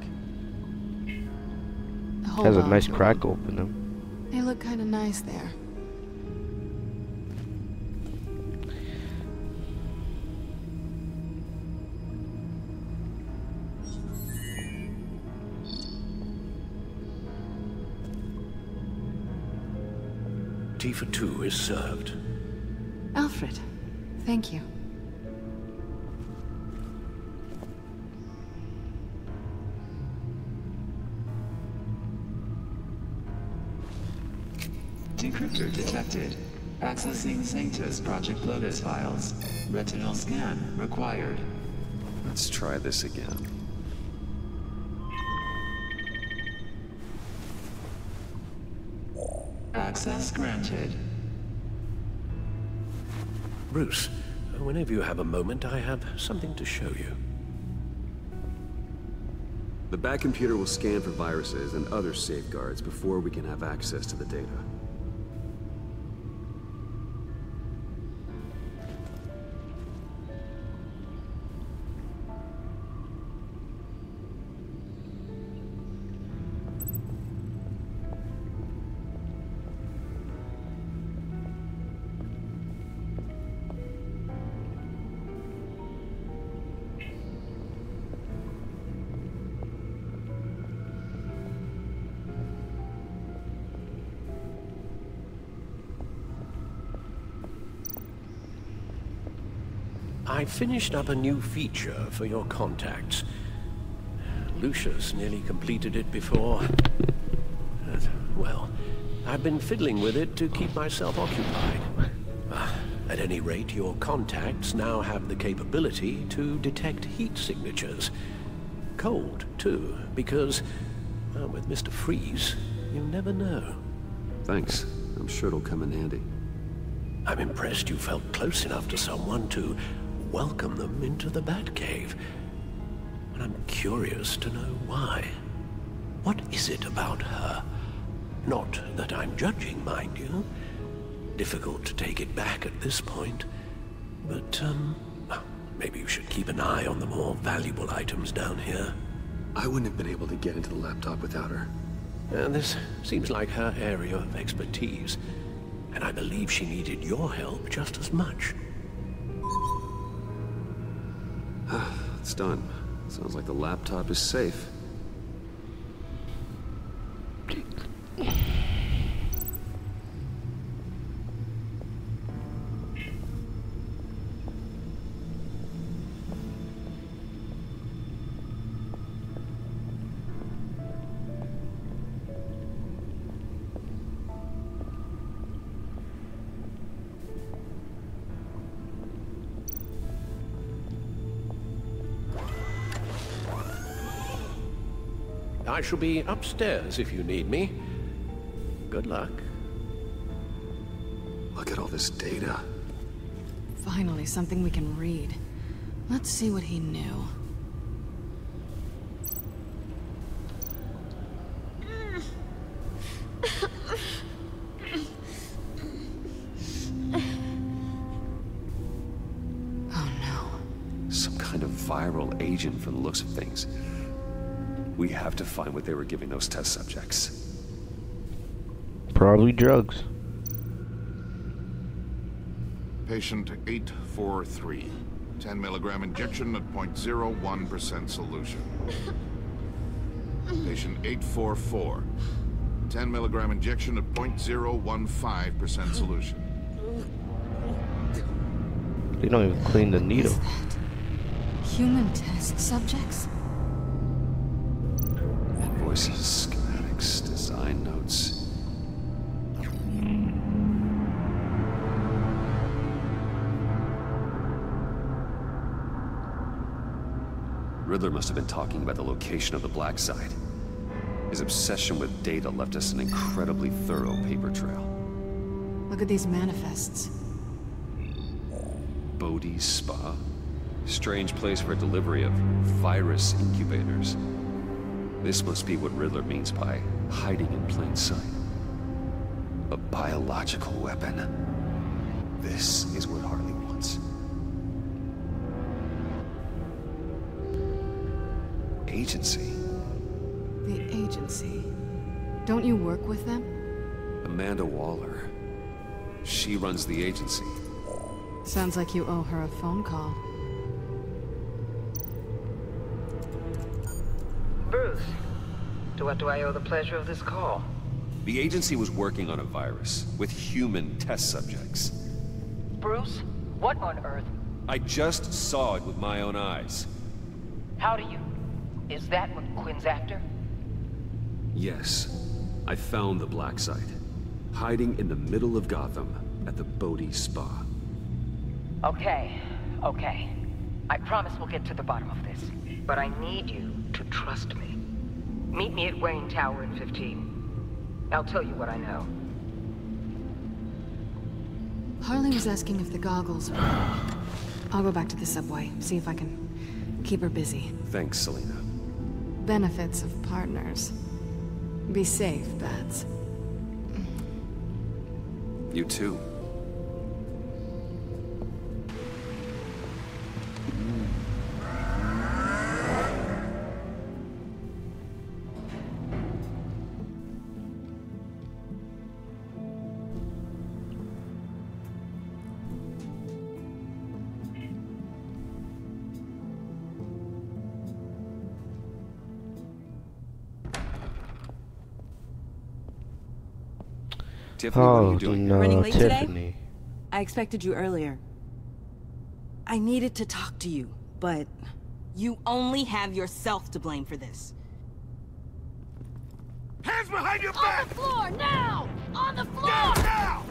Has a nice crack open them. They look kind of nice there. Tea for two is served. Alfred, thank you. Decryptor detected. Accessing Sanctus Project Lotus files. Retinal scan required. Let's try this again. Access granted. Bruce, whenever you have a moment, I have something to show you. The back computer will scan for viruses and other safeguards before we can have access to the data. I finished up a new feature for your contacts. Lucius nearly completed it before. Well, I've been fiddling with it to keep myself occupied. At any rate, your contacts now have the capability to detect heat signatures. Cold, too, because, with Mr. Freeze, you never know. Thanks. I'm sure it'll come in handy. I'm impressed you felt close enough to someone to welcome them into the Batcave. And I'm curious to know why. What is it about her? Not that I'm judging, mind you. Difficult to take it back at this point. But, maybe you should keep an eye on the more valuable items down here. I wouldn't have been able to get into the laptop without her. This seems like her area of expertise. And I believe she needed your help just as much. It's done. Sounds like the laptop is safe. I shall be upstairs if you need me. Good luck. Look at all this data. Finally, something we can read. Let's see what he knew. Oh no. Some kind of viral agent from the looks of things. We have to find what they were giving those test subjects. Probably drugs. Patient 843. 10 milligram injection at 0.01% solution. Patient 844. 10 milligram injection at 0.015% solution. They don't even clean the needle. Human test subjects? Invoices, schematics, design notes. Riddler must have been talking about the location of the black site. His obsession with data left us an incredibly thorough paper trail. Look at these manifests. Bodhi's Spa? Strange place for delivery of virus incubators. This must be what Riddler means by hiding in plain sight. A biological weapon. This is what Harley wants. Agency. The agency. Don't you work with them? Amanda Waller. She runs the agency. Sounds like you owe her a phone call. Bruce, to what do I owe the pleasure of this call? The agency was working on a virus with human test subjects. Bruce, what on earth? I just saw it with my own eyes. How do you? Is that what Quinn's after? Yes. I found the black site. Hiding in the middle of Gotham at the Bodhi Spa. Okay. I promise we'll get to the bottom of this. But I need you to trust me. Meet me at Wayne Tower in 15. I'll tell you what I know. Harley was asking if the goggles were... I'll go back to the subway, see if I can keep her busy. Thanks, Selena. Benefits of partners. Be safe, Bats. You too. Tiffany, what are you doing? No, Running late Tiffany. today? I expected you earlier. I needed to talk to you, but you only have yourself to blame for this. Hands behind your back! On the floor, now! On the floor! Now!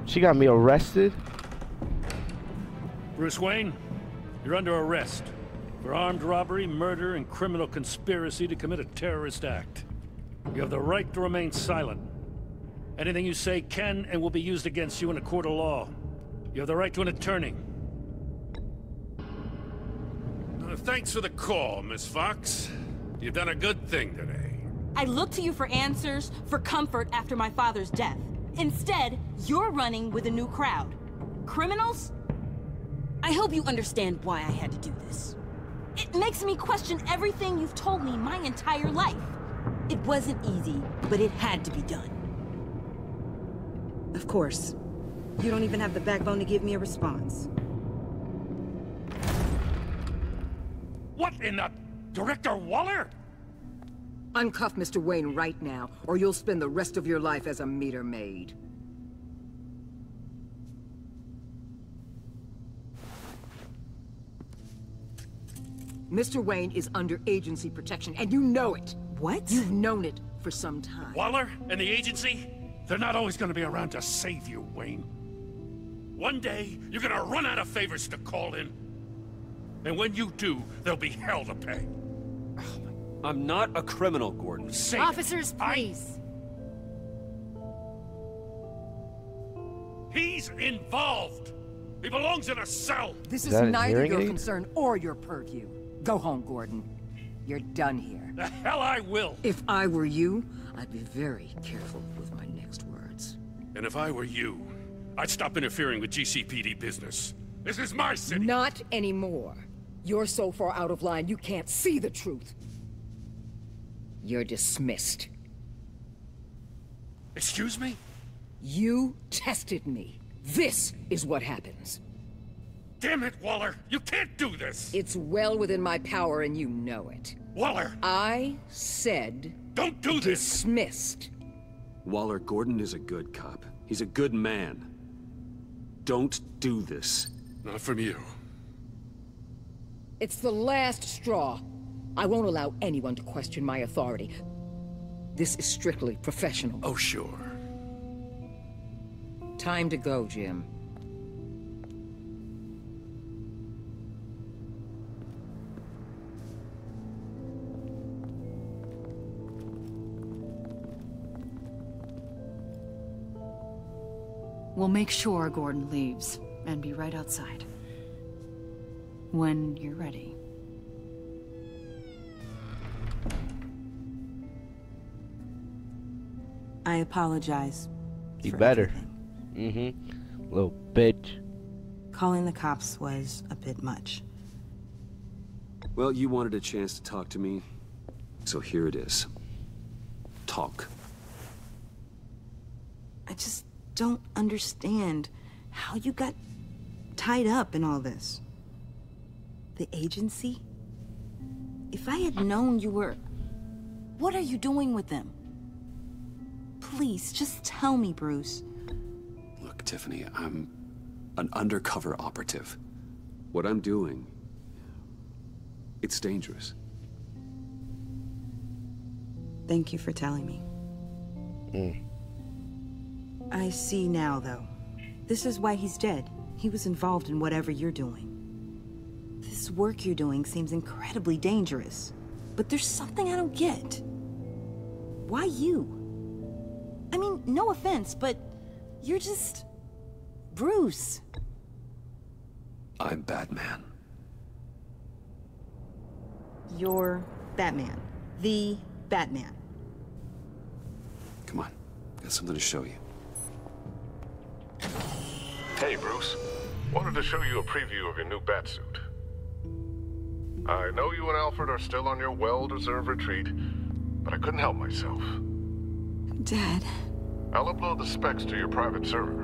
She got me arrested? Bruce Wayne, you're under arrest for armed robbery, murder, and criminal conspiracy to commit a terrorist act. You have the right to remain silent. Anything you say can and will be used against you in a court of law. You have the right to an attorney. Thanks for the call, Miss Fox. You've done a good thing today. I looked to you for answers, for comfort after my father's death. Instead, you're running with a new crowd. Criminals? I hope you understand why I had to do this. It makes me question everything you've told me my entire life. It wasn't easy, but it had to be done. Of course, you don't even have the backbone to give me a response. What in the... Director Waller? Uncuff Mr. Wayne right now, or you'll spend the rest of your life as a meter maid. Mr. Wayne is under agency protection, and you know it. What? You've known it for some time. Waller and the agency? They're not always gonna be around to save you, Wayne. One day, you're gonna run out of favors to call in. And when you do, there'll be hell to pay. I'm not a criminal, Gordon. Say Officers, please. He's involved. He belongs in a cell. This Is is that a neither hearing your aid? concern or your purview. Go home, Gordon. You're done here. The hell I will. If I were you, I'd be very careful with my next words. And if I were you, I'd stop interfering with GCPD business. This is my city. Not anymore. You're so far out of line you can't see the truth. You're dismissed. Excuse me? You tested me. This is what happens. Damn it, Waller! You can't do this! It's well within my power and you know it. Waller! I said... Don't do this! Dismissed. Waller, Gordon is a good cop. He's a good man. Don't do this. Not from you. It's the last straw. I won't allow anyone to question my authority. This is strictly professional. Oh, sure. Time to go, Jim. We'll make sure Gordon leaves, and be right outside. When you're ready. I apologize. You for better. everything. Little bitch. Calling the cops was a bit much. Well, you wanted a chance to talk to me, so here it is. Talk. I just don't understand how you got tied up in all this. The agency? If I had known you were... What are you doing with them? Please, just tell me, Bruce. Look, Tiffany, I'm an undercover operative. What I'm doing, it's dangerous. Thank you for telling me. I see now, though. This is why he's dead. He was involved in whatever you're doing. This work you're doing seems incredibly dangerous. But there's something I don't get. Why you? I mean, no offense, but you're just... Bruce. I'm Batman. You're Batman. The Batman. Come on, got something to show you. Hey, Bruce. Wanted to show you a preview of your new Batsuit. I know you and Alfred are still on your well-deserved retreat, but I couldn't help myself. Dad. I'll upload the specs to your private server.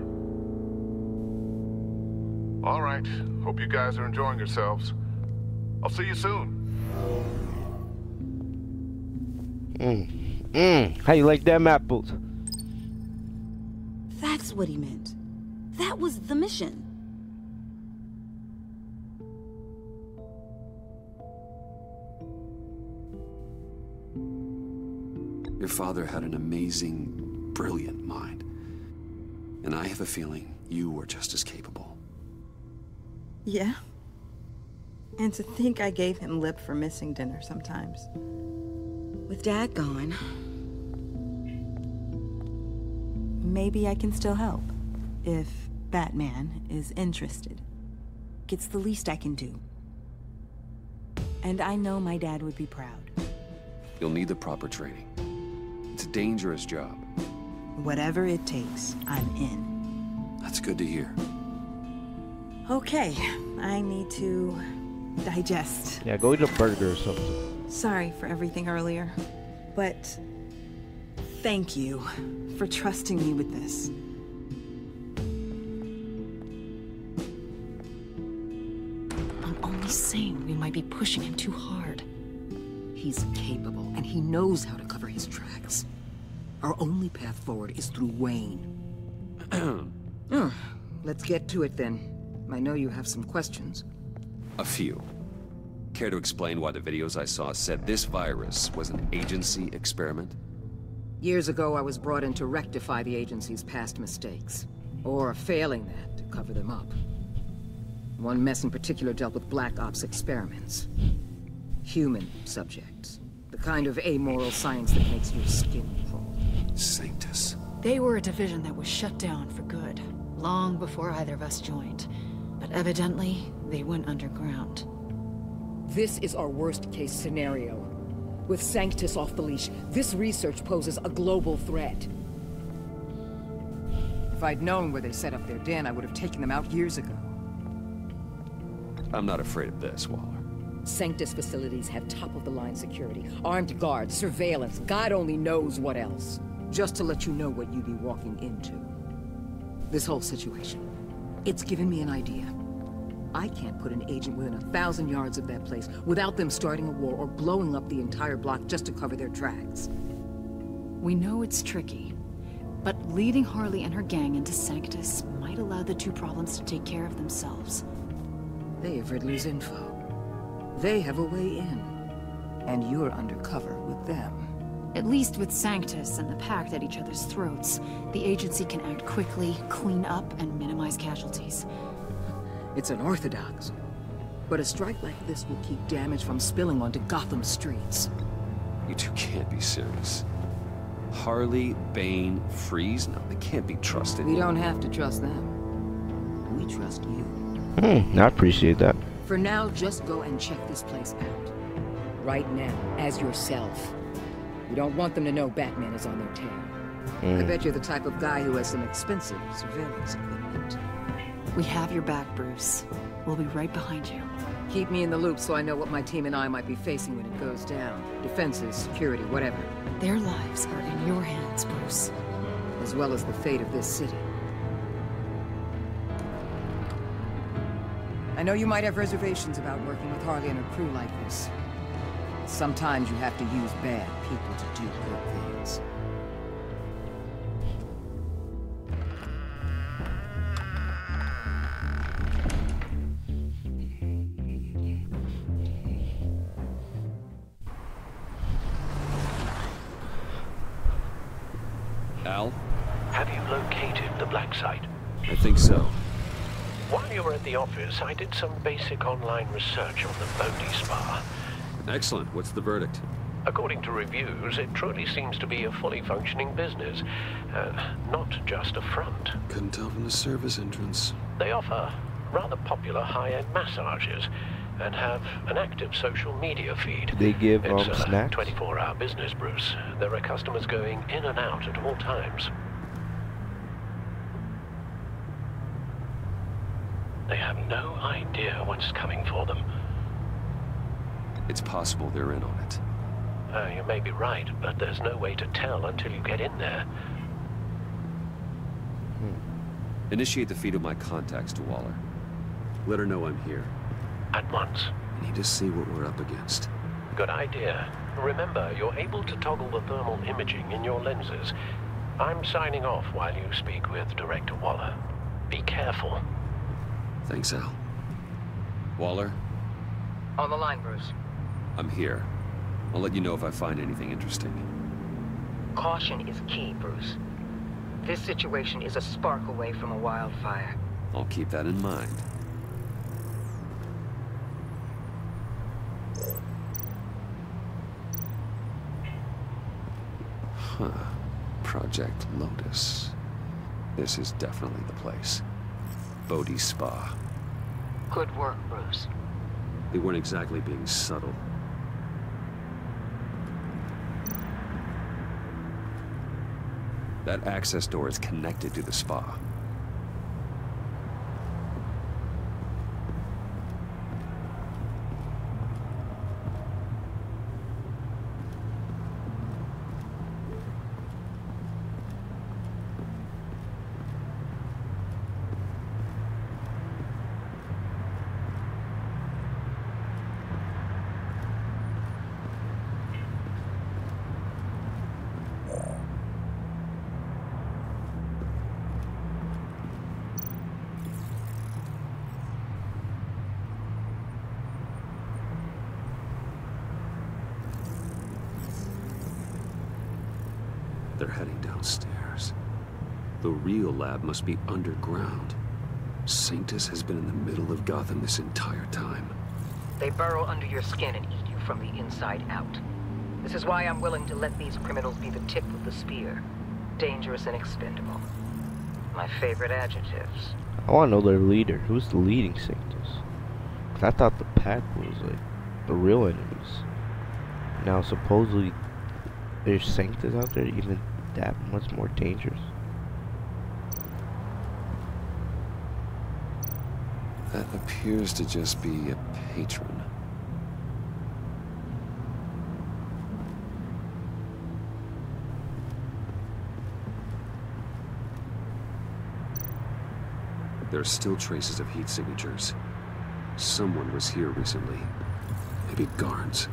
All right. Hope you guys are enjoying yourselves. I'll see you soon. How you like them apples? That's what he meant. That was the mission. Your father had an amazing, brilliant mind. And I have a feeling you were just as capable. Yeah. And to think I gave him lip for missing dinner sometimes. With Dad gone, maybe I can still help. If Batman is interested. It's the least I can do. And I know my dad would be proud. You'll need the proper training. It's a dangerous job. Whatever it takes, I'm in. That's good to hear. Okay, I need to digest. Yeah, go eat a burger or something. Sorry for everything earlier, but thank you for trusting me with this. I'm only saying we might be pushing him too hard. He's capable, and he knows how to cover his tracks. Our only path forward is through Wayne. Let's get to it then. I know you have some questions. A few. Care to explain why the videos I saw said this virus was an agency experiment? Years ago, I was brought in to rectify the agency's past mistakes. Or failing that, to cover them up. One mess in particular dealt with Black Ops experiments. Human subjects. The kind of amoral science that makes your skin crawl. Sanctus. They were a division that was shut down for good, long before either of us joined. But evidently, they went underground. This is our worst-case scenario. With Sanctus off the leash, this research poses a global threat. If I'd known where they set up their den, I would have taken them out years ago. I'm not afraid of this, Waller. Sanctus facilities have top-of-the-line security, armed guards, surveillance, God only knows what else. Just to let you know what you'd be walking into. This whole situation, it's given me an idea. I can't put an agent within 1,000 yards of that place without them starting a war or blowing up the entire block just to cover their tracks. We know it's tricky, but leading Harley and her gang into Sanctus might allow the two problems to take care of themselves. They have Ridley's info. They have a way in. And you're undercover with them. At least with Sanctus and the Pact at each other's throats, the agency can act quickly, clean up, and minimize casualties. It's unorthodox. But a strike like this will keep damage from spilling onto Gotham streets. You two can't be serious. Harley, Bane, Freeze? No, they can't be trusted. We don't have to trust them. We trust you. I appreciate that. For now, just go and check this place out. Right now, as yourself. You don't want them to know Batman is on their tail. I bet you're the type of guy who has some expensive surveillance equipment. We have your back, Bruce. We'll be right behind you. Keep me in the loop so I know what my team and I might be facing when it goes down. Defenses, security, whatever. Their lives are in your hands, Bruce. As well as the fate of this city. I know you might have reservations about working with Harley and her crew like this. Sometimes you have to use bad people to do good things. Al? Have you located the black site? I think so. While you were at the office, I did some basic online research on the Bodhi Spa. Excellent. What's the verdict? According to reviews, it truly seems to be a fully functioning business, not just a front. Couldn't tell from the service entrance. They offer rather popular high-end massages and have an active social media feed. They give it's a snacks? 24-hour business, Bruce. There are customers going in and out at all times. They have no idea what's coming for them. It's possible they're in on it. You may be right, but there's no way to tell until you get in there. Initiate the feed of my contacts to Waller. Let her know I'm here. At once. I need to see what we're up against. Good idea. Remember, you're able to toggle the thermal imaging in your lenses. I'm signing off while you speak with Director Waller. Be careful. Thanks, Al. Waller? On the line, Bruce. I'm here. I'll let you know if I find anything interesting. Caution is key, Bruce. This situation is a spark away from a wildfire. I'll keep that in mind. Huh. Project Lotus. This is definitely the place. Bodhi Spa. Good work, Bruce. They weren't exactly being subtle. That access door is connected to the spa. They're heading downstairs. The real lab must be underground. Sanctus has been in the middle of Gotham this entire time. They burrow under your skin and eat you from the inside out. This is why I'm willing to let these criminals be the tip of the spear. Dangerous and expendable. My favorite adjectives. I want to know their leader. Who's the leading Sanctus? 'Cause I thought the pack was like the real enemies. Now supposedly there's Sanctus out there even that much more dangerous. That appears to just be a patron. There are still traces of heat signatures. Someone was here recently. Maybe Garns.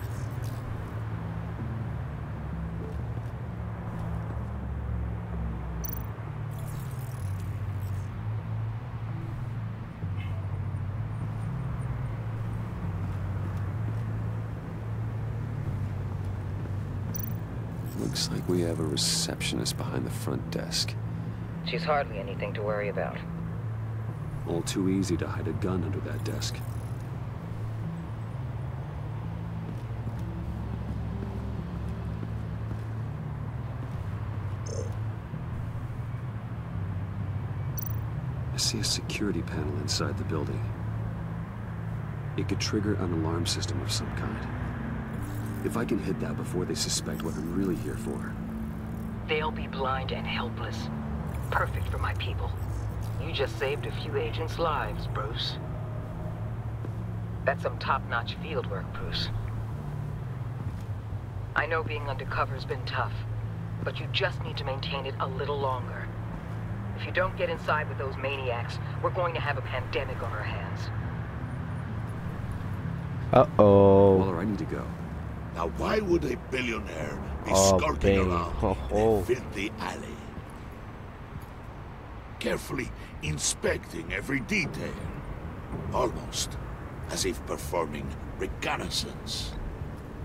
Looks like we have a receptionist behind the front desk. She's hardly anything to worry about. All too easy to hide a gun under that desk. I see a security panel inside the building. It could trigger an alarm system of some kind. If I can hit that before they suspect what I'm really here for. They'll be blind and helpless. Perfect for my people. You just saved a few agents' lives, Bruce. That's some top-notch field work, Bruce. I know being undercover's been tough, but you just need to maintain it a little longer. If you don't get inside with those maniacs, we're going to have a pandemic on our hands. Uh-oh. Waller, I need to go. Now why would a billionaire be Oh, skulking baby. around in a filthy alley? Carefully inspecting every detail. Almost as if performing reconnaissance.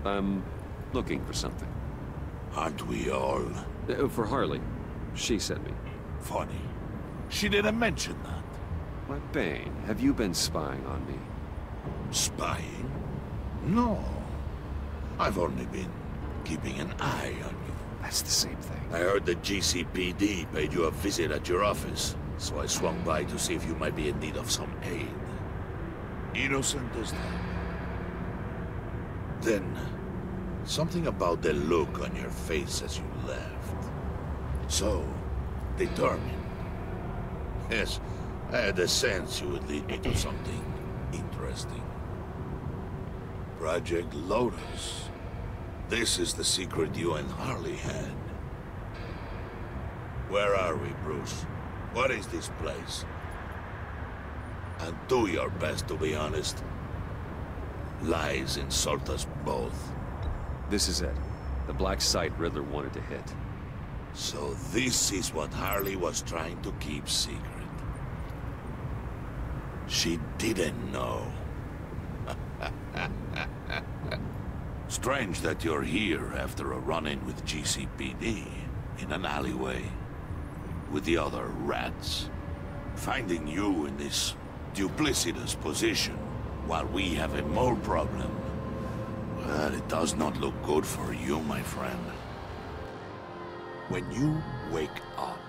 I'm looking for something. Aren't we all? For Harley. She sent me. Funny. She didn't mention that. Why, Bane, have you been spying on me? Spying? No. I've only been keeping an eye on you. That's the same thing. I heard the GCPD paid you a visit at your office, so I swung by to see if you might be in need of some aid. Innocent as that. Then, something about the look on your face as you left. So, determined. Yes, I had a sense you would lead me to something interesting. Project Lotus. This is the secret you and Harley had. Where are we, Bruce? What is this place? And do your best to be honest. Lies insult us both. This is it. The black site Riddler wanted to hit. So this is what Harley was trying to keep secret. She didn't know. Strange that you're here after a run-in with GCPD in an alleyway with the other rats. Finding you in this duplicitous position while we have a mole problem. Well, it does not look good for you, my friend. When you wake up,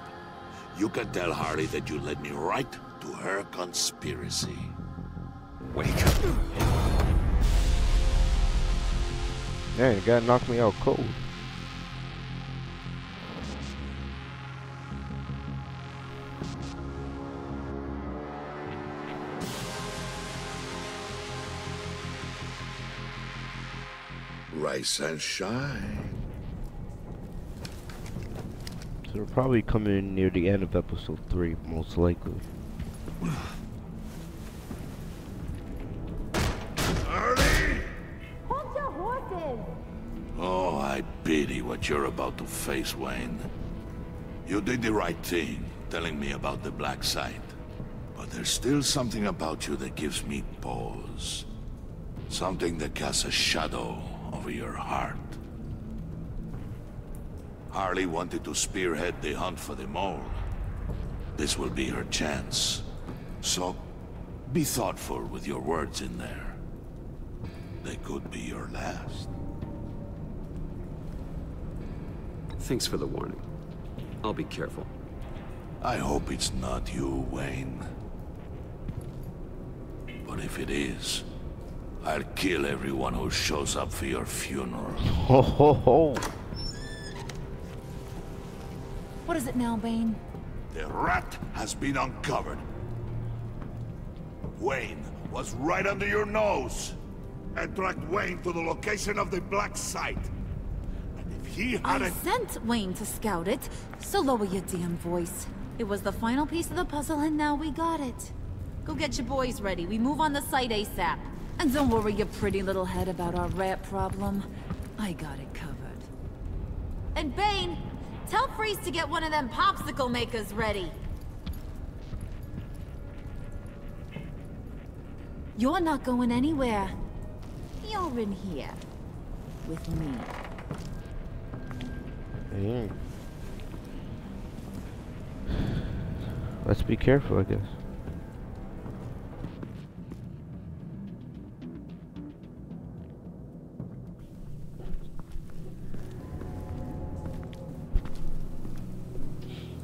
you can tell Harley that you led me right to her conspiracy. Wake up. Yeah, you gotta knock me out cold. Rise and shine. So we're probably coming near the end of episode 3, most likely. Hold your horses! Oh, I pity what you're about to face, Wayne. You did the right thing, telling me about the black site. But there's still something about you that gives me pause. Something that casts a shadow over your heart. Harley wanted to spearhead the hunt for the mole. This will be her chance. So, be thoughtful with your words in there. They could be your last. Thanks for the warning. I'll be careful. I hope it's not you, Wayne. But if it is, I'll kill everyone who shows up for your funeral. Ho ho ho! What is it now, Bane? The rat has been uncovered. Wayne was right under your nose. And tracked Wayne to the location of the black site. And if he I hadn't... sent Wayne to scout it, so lower your damn voice. It was the final piece of the puzzle, and now we got it. Go get your boys ready. We move on the site ASAP. And don't worry your pretty little head about our rat problem. I got it covered. And Bane, tell Freeze to get one of them popsicle makers ready. You're not going anywhere. You're in here. With me. Let's be careful, I guess.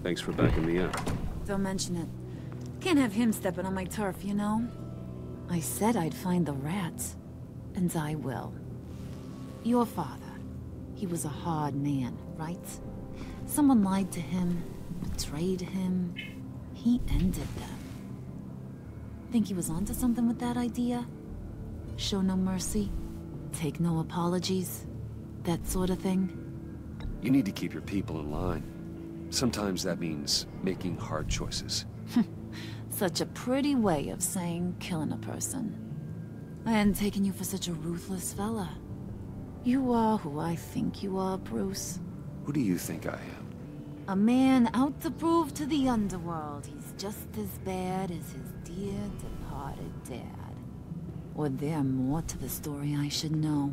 Thanks for backing me up. Don't mention it. Can't have him stepping on my turf, you know? I said I'd find the rats. And I will. Your father. He was a hard man, right? Someone lied to him, betrayed him. He ended them. Think he was onto something with that idea? Show no mercy? Take no apologies? That sort of thing? You need to keep your people in line. Sometimes that means making hard choices. Such a pretty way of saying killing a person. I hadn't taken you for such a ruthless fella. You are who I think you are, Bruce. Who do you think I am? A man out to prove to the underworld he's just as bad as his dear departed dad. Or there more to the story I should know.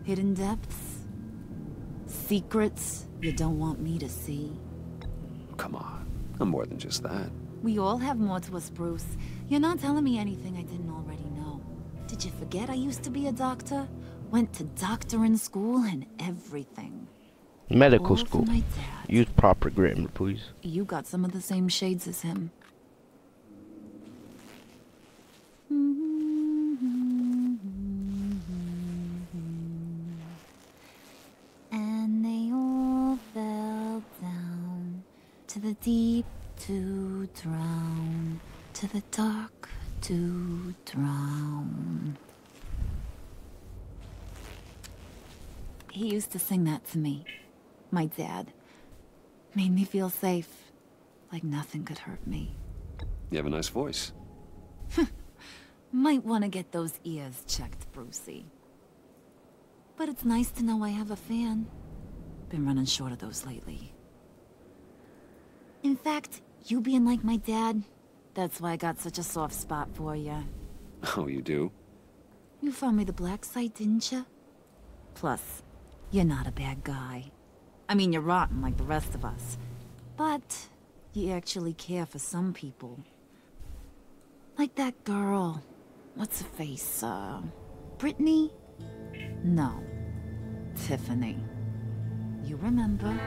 Hidden depths? Secrets you don't want me to see? Come on, I'm more than just that. We all have more to us, Bruce. You're not telling me anything I didn't already know. Did you forget I used to be a doctor? Went to doctoring school and everything. Medical All school. for my dad. Use proper grammar, please. You got some of the same shades as him. And they all fell down to the deep to drown, to the dark to drown. He used to sing that to me. My dad. Made me feel safe. Like nothing could hurt me. You have a nice voice. Might want to get those ears checked, Brucey. But it's nice to know I have a fan. Been running short of those lately. In fact, you being like my dad, that's why I got such a soft spot for you. Oh, you do? You found me the black site, didn't you? Plus, you're not a bad guy. I mean, you're rotten like the rest of us. But you actually care for some people. Like that girl. What's her face? Brittany? No. Tiffany. You remember?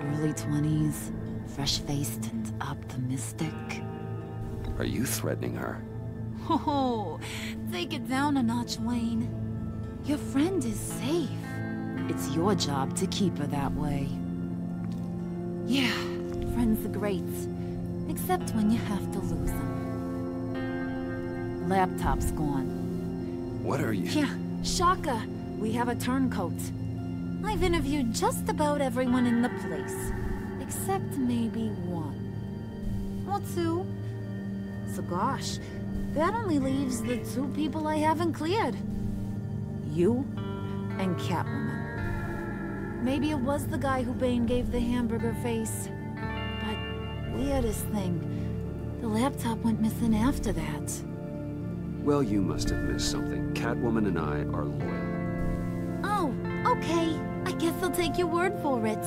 Early 20s, fresh-faced and optimistic. Are you threatening her? Oh, take it down a notch, Wayne. Your friend is safe. It's your job to keep her that way. Yeah, friends are great. Except when you have to lose them. Laptop's gone. What are you... Yeah, shocker. We have a turncoat. I've interviewed just about everyone in the place. Except maybe one. Or two. So gosh, that only leaves the two people I haven't cleared. You and Catwoman. Maybe it was the guy who Bane gave the hamburger face. But weirdest thing, the laptop went missing after that. Well, you must have missed something. Catwoman and I are loyal. Oh, okay. I guess I'll take your word for it.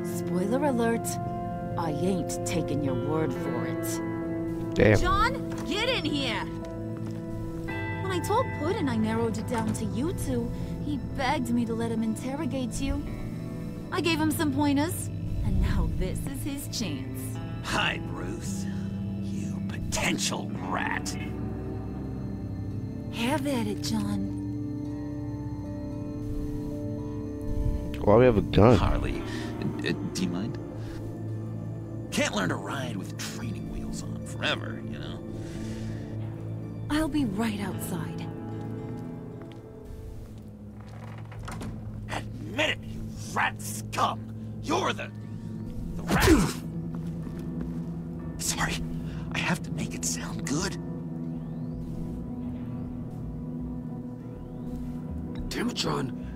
Spoiler alert, I ain't taking your word for it. Damn. John, get in here! When I told Puddin' I narrowed it down to you two, he begged me to let him interrogate you. I gave him some pointers, and now this is his chance. Hi, Bruce. You potential rat. Have at it, John. Why we have a gun? Harley, do you mind? Can't learn to ride with training wheels on forever, you know? I'll be right outside. Admit it, you rat scum! You're the rat! Sorry, I have to make it sound good. Damn it, John.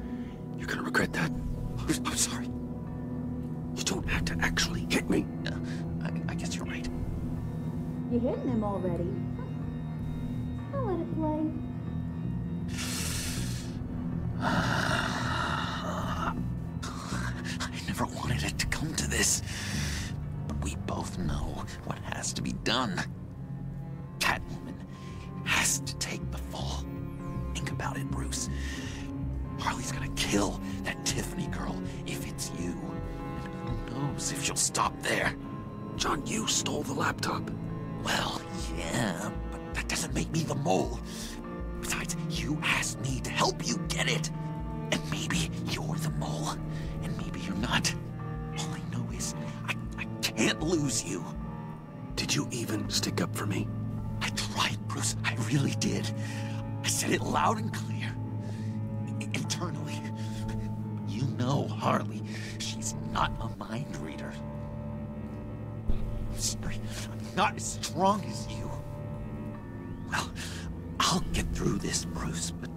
You're gonna regret that. I'm sorry. You don't have to actually hit me. I guess you're right. You hitting him already? I'll let it play. I never wanted it to come to this. But we both know what has to be done. Catwoman has to take the fall. Think about it, Bruce. Harley's gonna kill that Tiffany girl if it's you. And who knows if she'll stop there. John, you stole the laptop. Well, yeah, but that doesn't make me the mole. Besides, you asked me to help you get it. And maybe you're the mole, and maybe you're not. All I know is I can't lose you. Did you even stick up for me? I tried, Bruce. I really did. I said it loud and clear. Internally. You know Harley. She's not a mind reader. I'm sorry. I'm not as strong as you. Well, I'll get through this, Bruce, but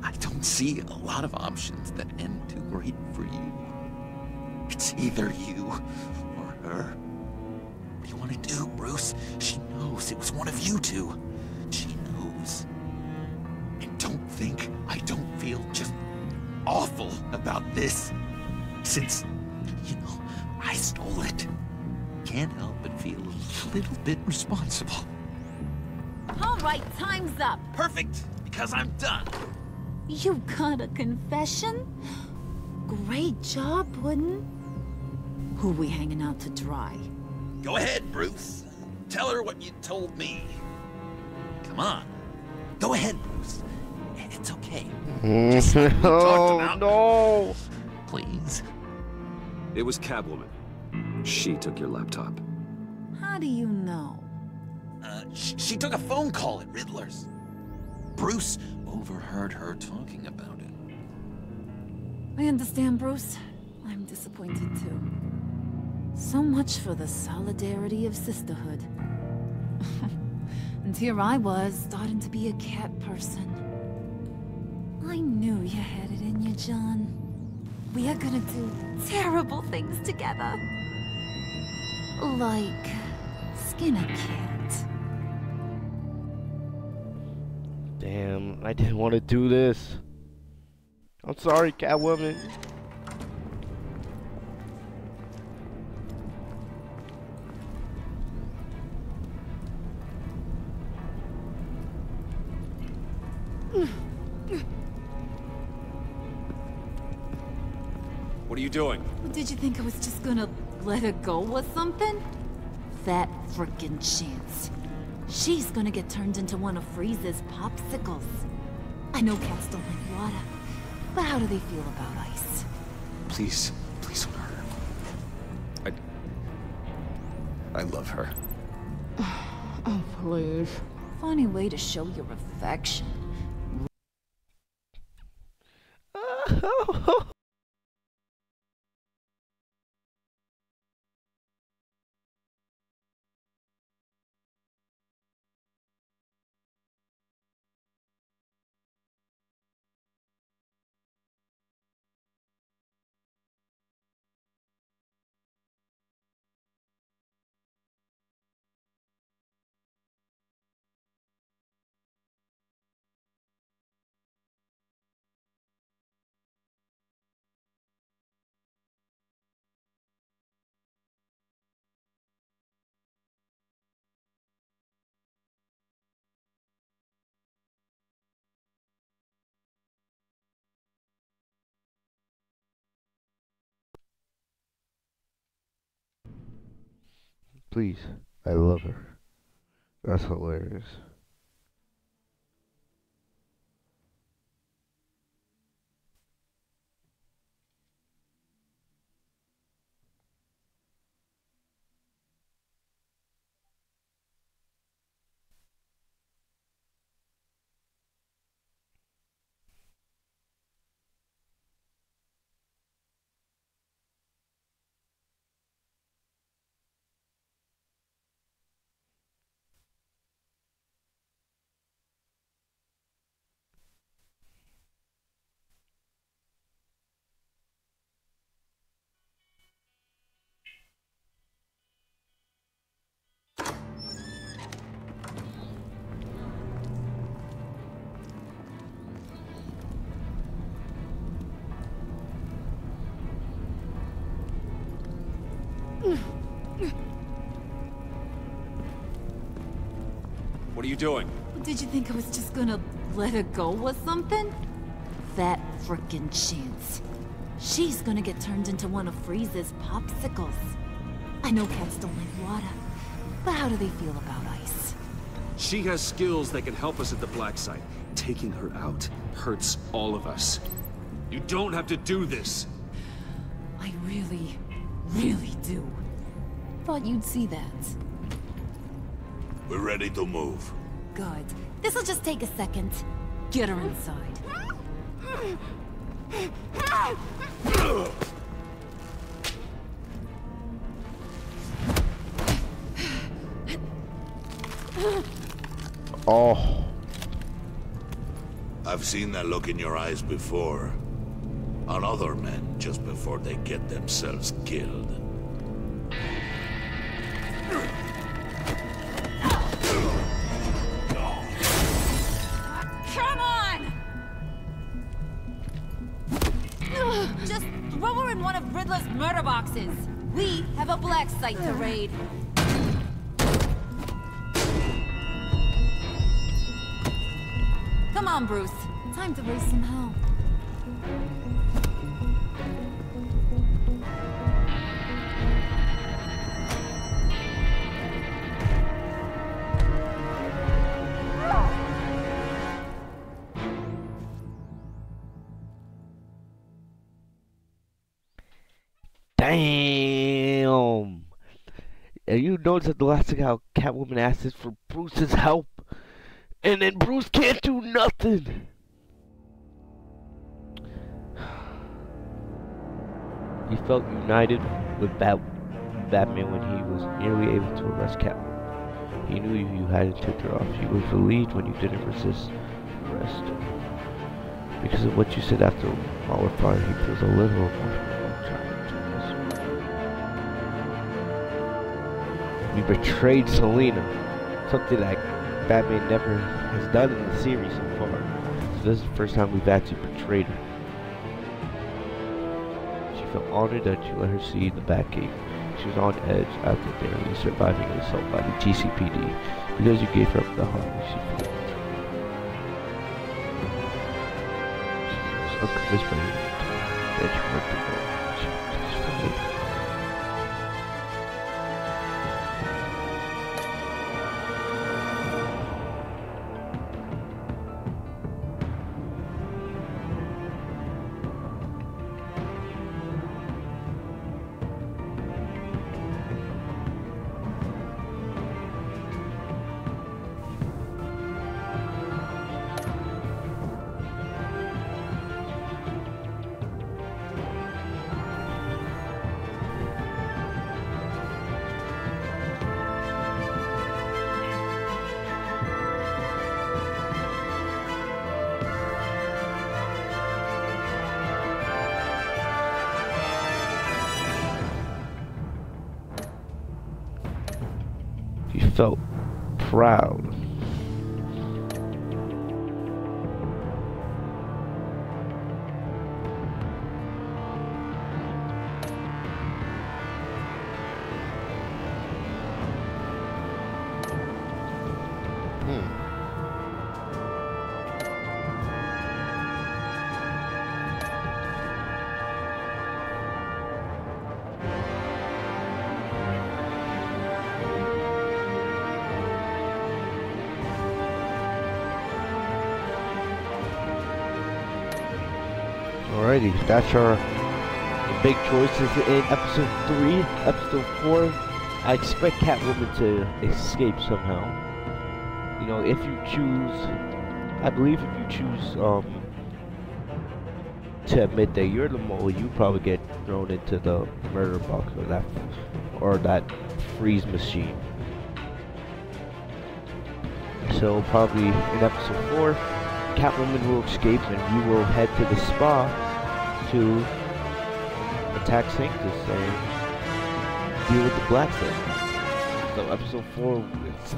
I don't see a lot of options that end too great for you. It's either you or her. What do you want to do, Bruce? She knows it was one of you two. She knows. And don't think I don't feel just awful about this. Since, you know, I stole it. Can't help but feel a little bit responsible. All right, time's up. Perfect, because I'm done. You got a confession? Great job, Puddin'. Who we hanging out to dry? Go ahead, Bruce. Tell her what you told me. Come on. Go ahead, Bruce. It's okay. Just like we talked about. No! Please. It was Catwoman. She took your laptop. How do you know? She took a phone call at Riddler's. Bruce overheard her talking about it. I understand, Bruce. I'm disappointed too. So much for the solidarity of sisterhood. And here I was, starting to be a cat person. I knew you had it in you, John. We are gonna do terrible things together. Like skin a cat. Damn, I didn't want to do this. I'm sorry, Catwoman. What are you doing? Did you think I was just gonna let her go or something? That frickin' chance. She's gonna get turned into one of Freeze's popsicles. I know cats don't like water, but how do they feel about ice? Please, please don't hurt her. I love her. Oh, please. Funny way to show your affection. Please, I love her. That's hilarious. What are you doing? Did you think I was just gonna let her go or something? That frickin' chance. She's gonna get turned into one of Freeze's popsicles. I know cats don't like water, but how do they feel about ice? She has skills that can help us at the black site. Taking her out hurts all of us. You don't have to do this. I really, really do. Thought you'd see that. We're ready to move. Good. This'll just take a second. Get her inside. Oh. I've seen that look in your eyes before. On other men, just before they get themselves killed. Come on! Just throw her in one of Riddler's murder boxes. We have a black site to raid. Come on, Bruce. Time to raise some hell. Damn. And you notice at the last thing how Catwoman asks for Bruce's help, and then Bruce can't do nothing. He felt united with Batman when he was nearly able to arrest Catwoman. He knew you hadn't tipped her off. He was relieved when you didn't resist arrest. Because of what you said after our fire, he feels a little emotional. We betrayed Selina, something that Batman never has done in the series so far. So this is the first time we've actually betrayed her. She felt honored that you let her see the Batcave. She was on edge after barely surviving an assault by the GCPD because you gave her up the harmony she felt. She was unconvinced by you that you weren't the one. She just felt it. He felt proud. Alrighty, that's our big choices in episode 3. Episode 4, I expect Catwoman to escape somehow. You know, if you choose, I believe if you choose to admit that you're the mole, you probably get thrown into the murder box or that freeze machine. So probably in episode 4, Catwoman will escape and we will head to the spa to attack Sanctus and deal with the Black Sanctus. So episode 4,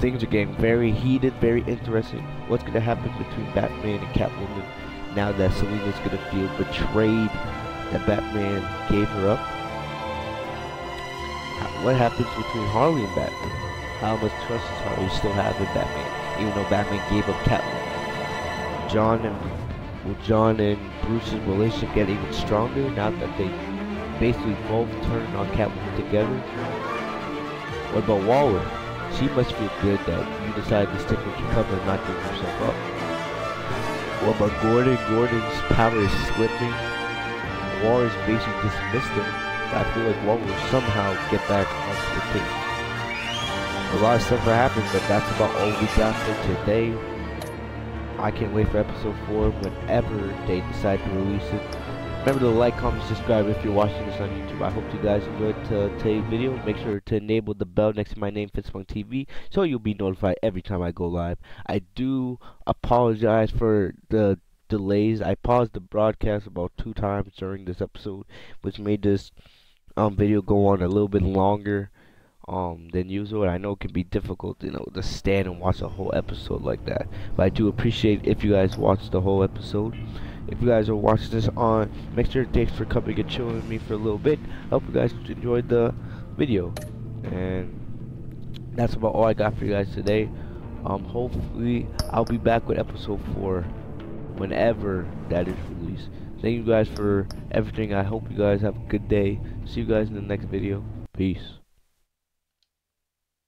things are getting very heated, very interesting. What's going to happen between Batman and Catwoman now that Selina's going to feel betrayed that Batman gave her up? What happens between Harley and Batman? How much trust does Harley still have in Batman, even though Batman gave up Catwoman? Will John and Bruce's relationship get even stronger now that they basically both turned on Catwoman together? What about Waller? She must feel good that you decided to stick with your cover and not give yourself up. What about Gordon? Gordon's power is slipping. Waller's basically dismissed him. I feel like Waller will somehow get back onto the case. A lot of stuff happened, but that's about all we got for today. I can't wait for episode 4 whenever they decide to release it. Remember to like, comment, subscribe if you're watching this on YouTube. I hope you guys enjoyed today's video. Make sure to enable the bell next to my name, Fitzpunk TV, so you'll be notified every time I go live. I do apologize for the delays. I paused the broadcast about 2 times during this episode, which made this video go on a little bit longer than usual. I know it can be difficult, you know, to stand and watch a whole episode like that, but I do appreciate if you guys watch the whole episode. If you guys are watching this on, make sure thanks for coming and chilling with me for a little bit. I hope you guys enjoyed the video, and that's about all I got for you guys today. Hopefully I'll be back with episode 4 whenever that is released. Thank you guys for everything. I hope you guys have a good day. See you guys in the next video. Peace.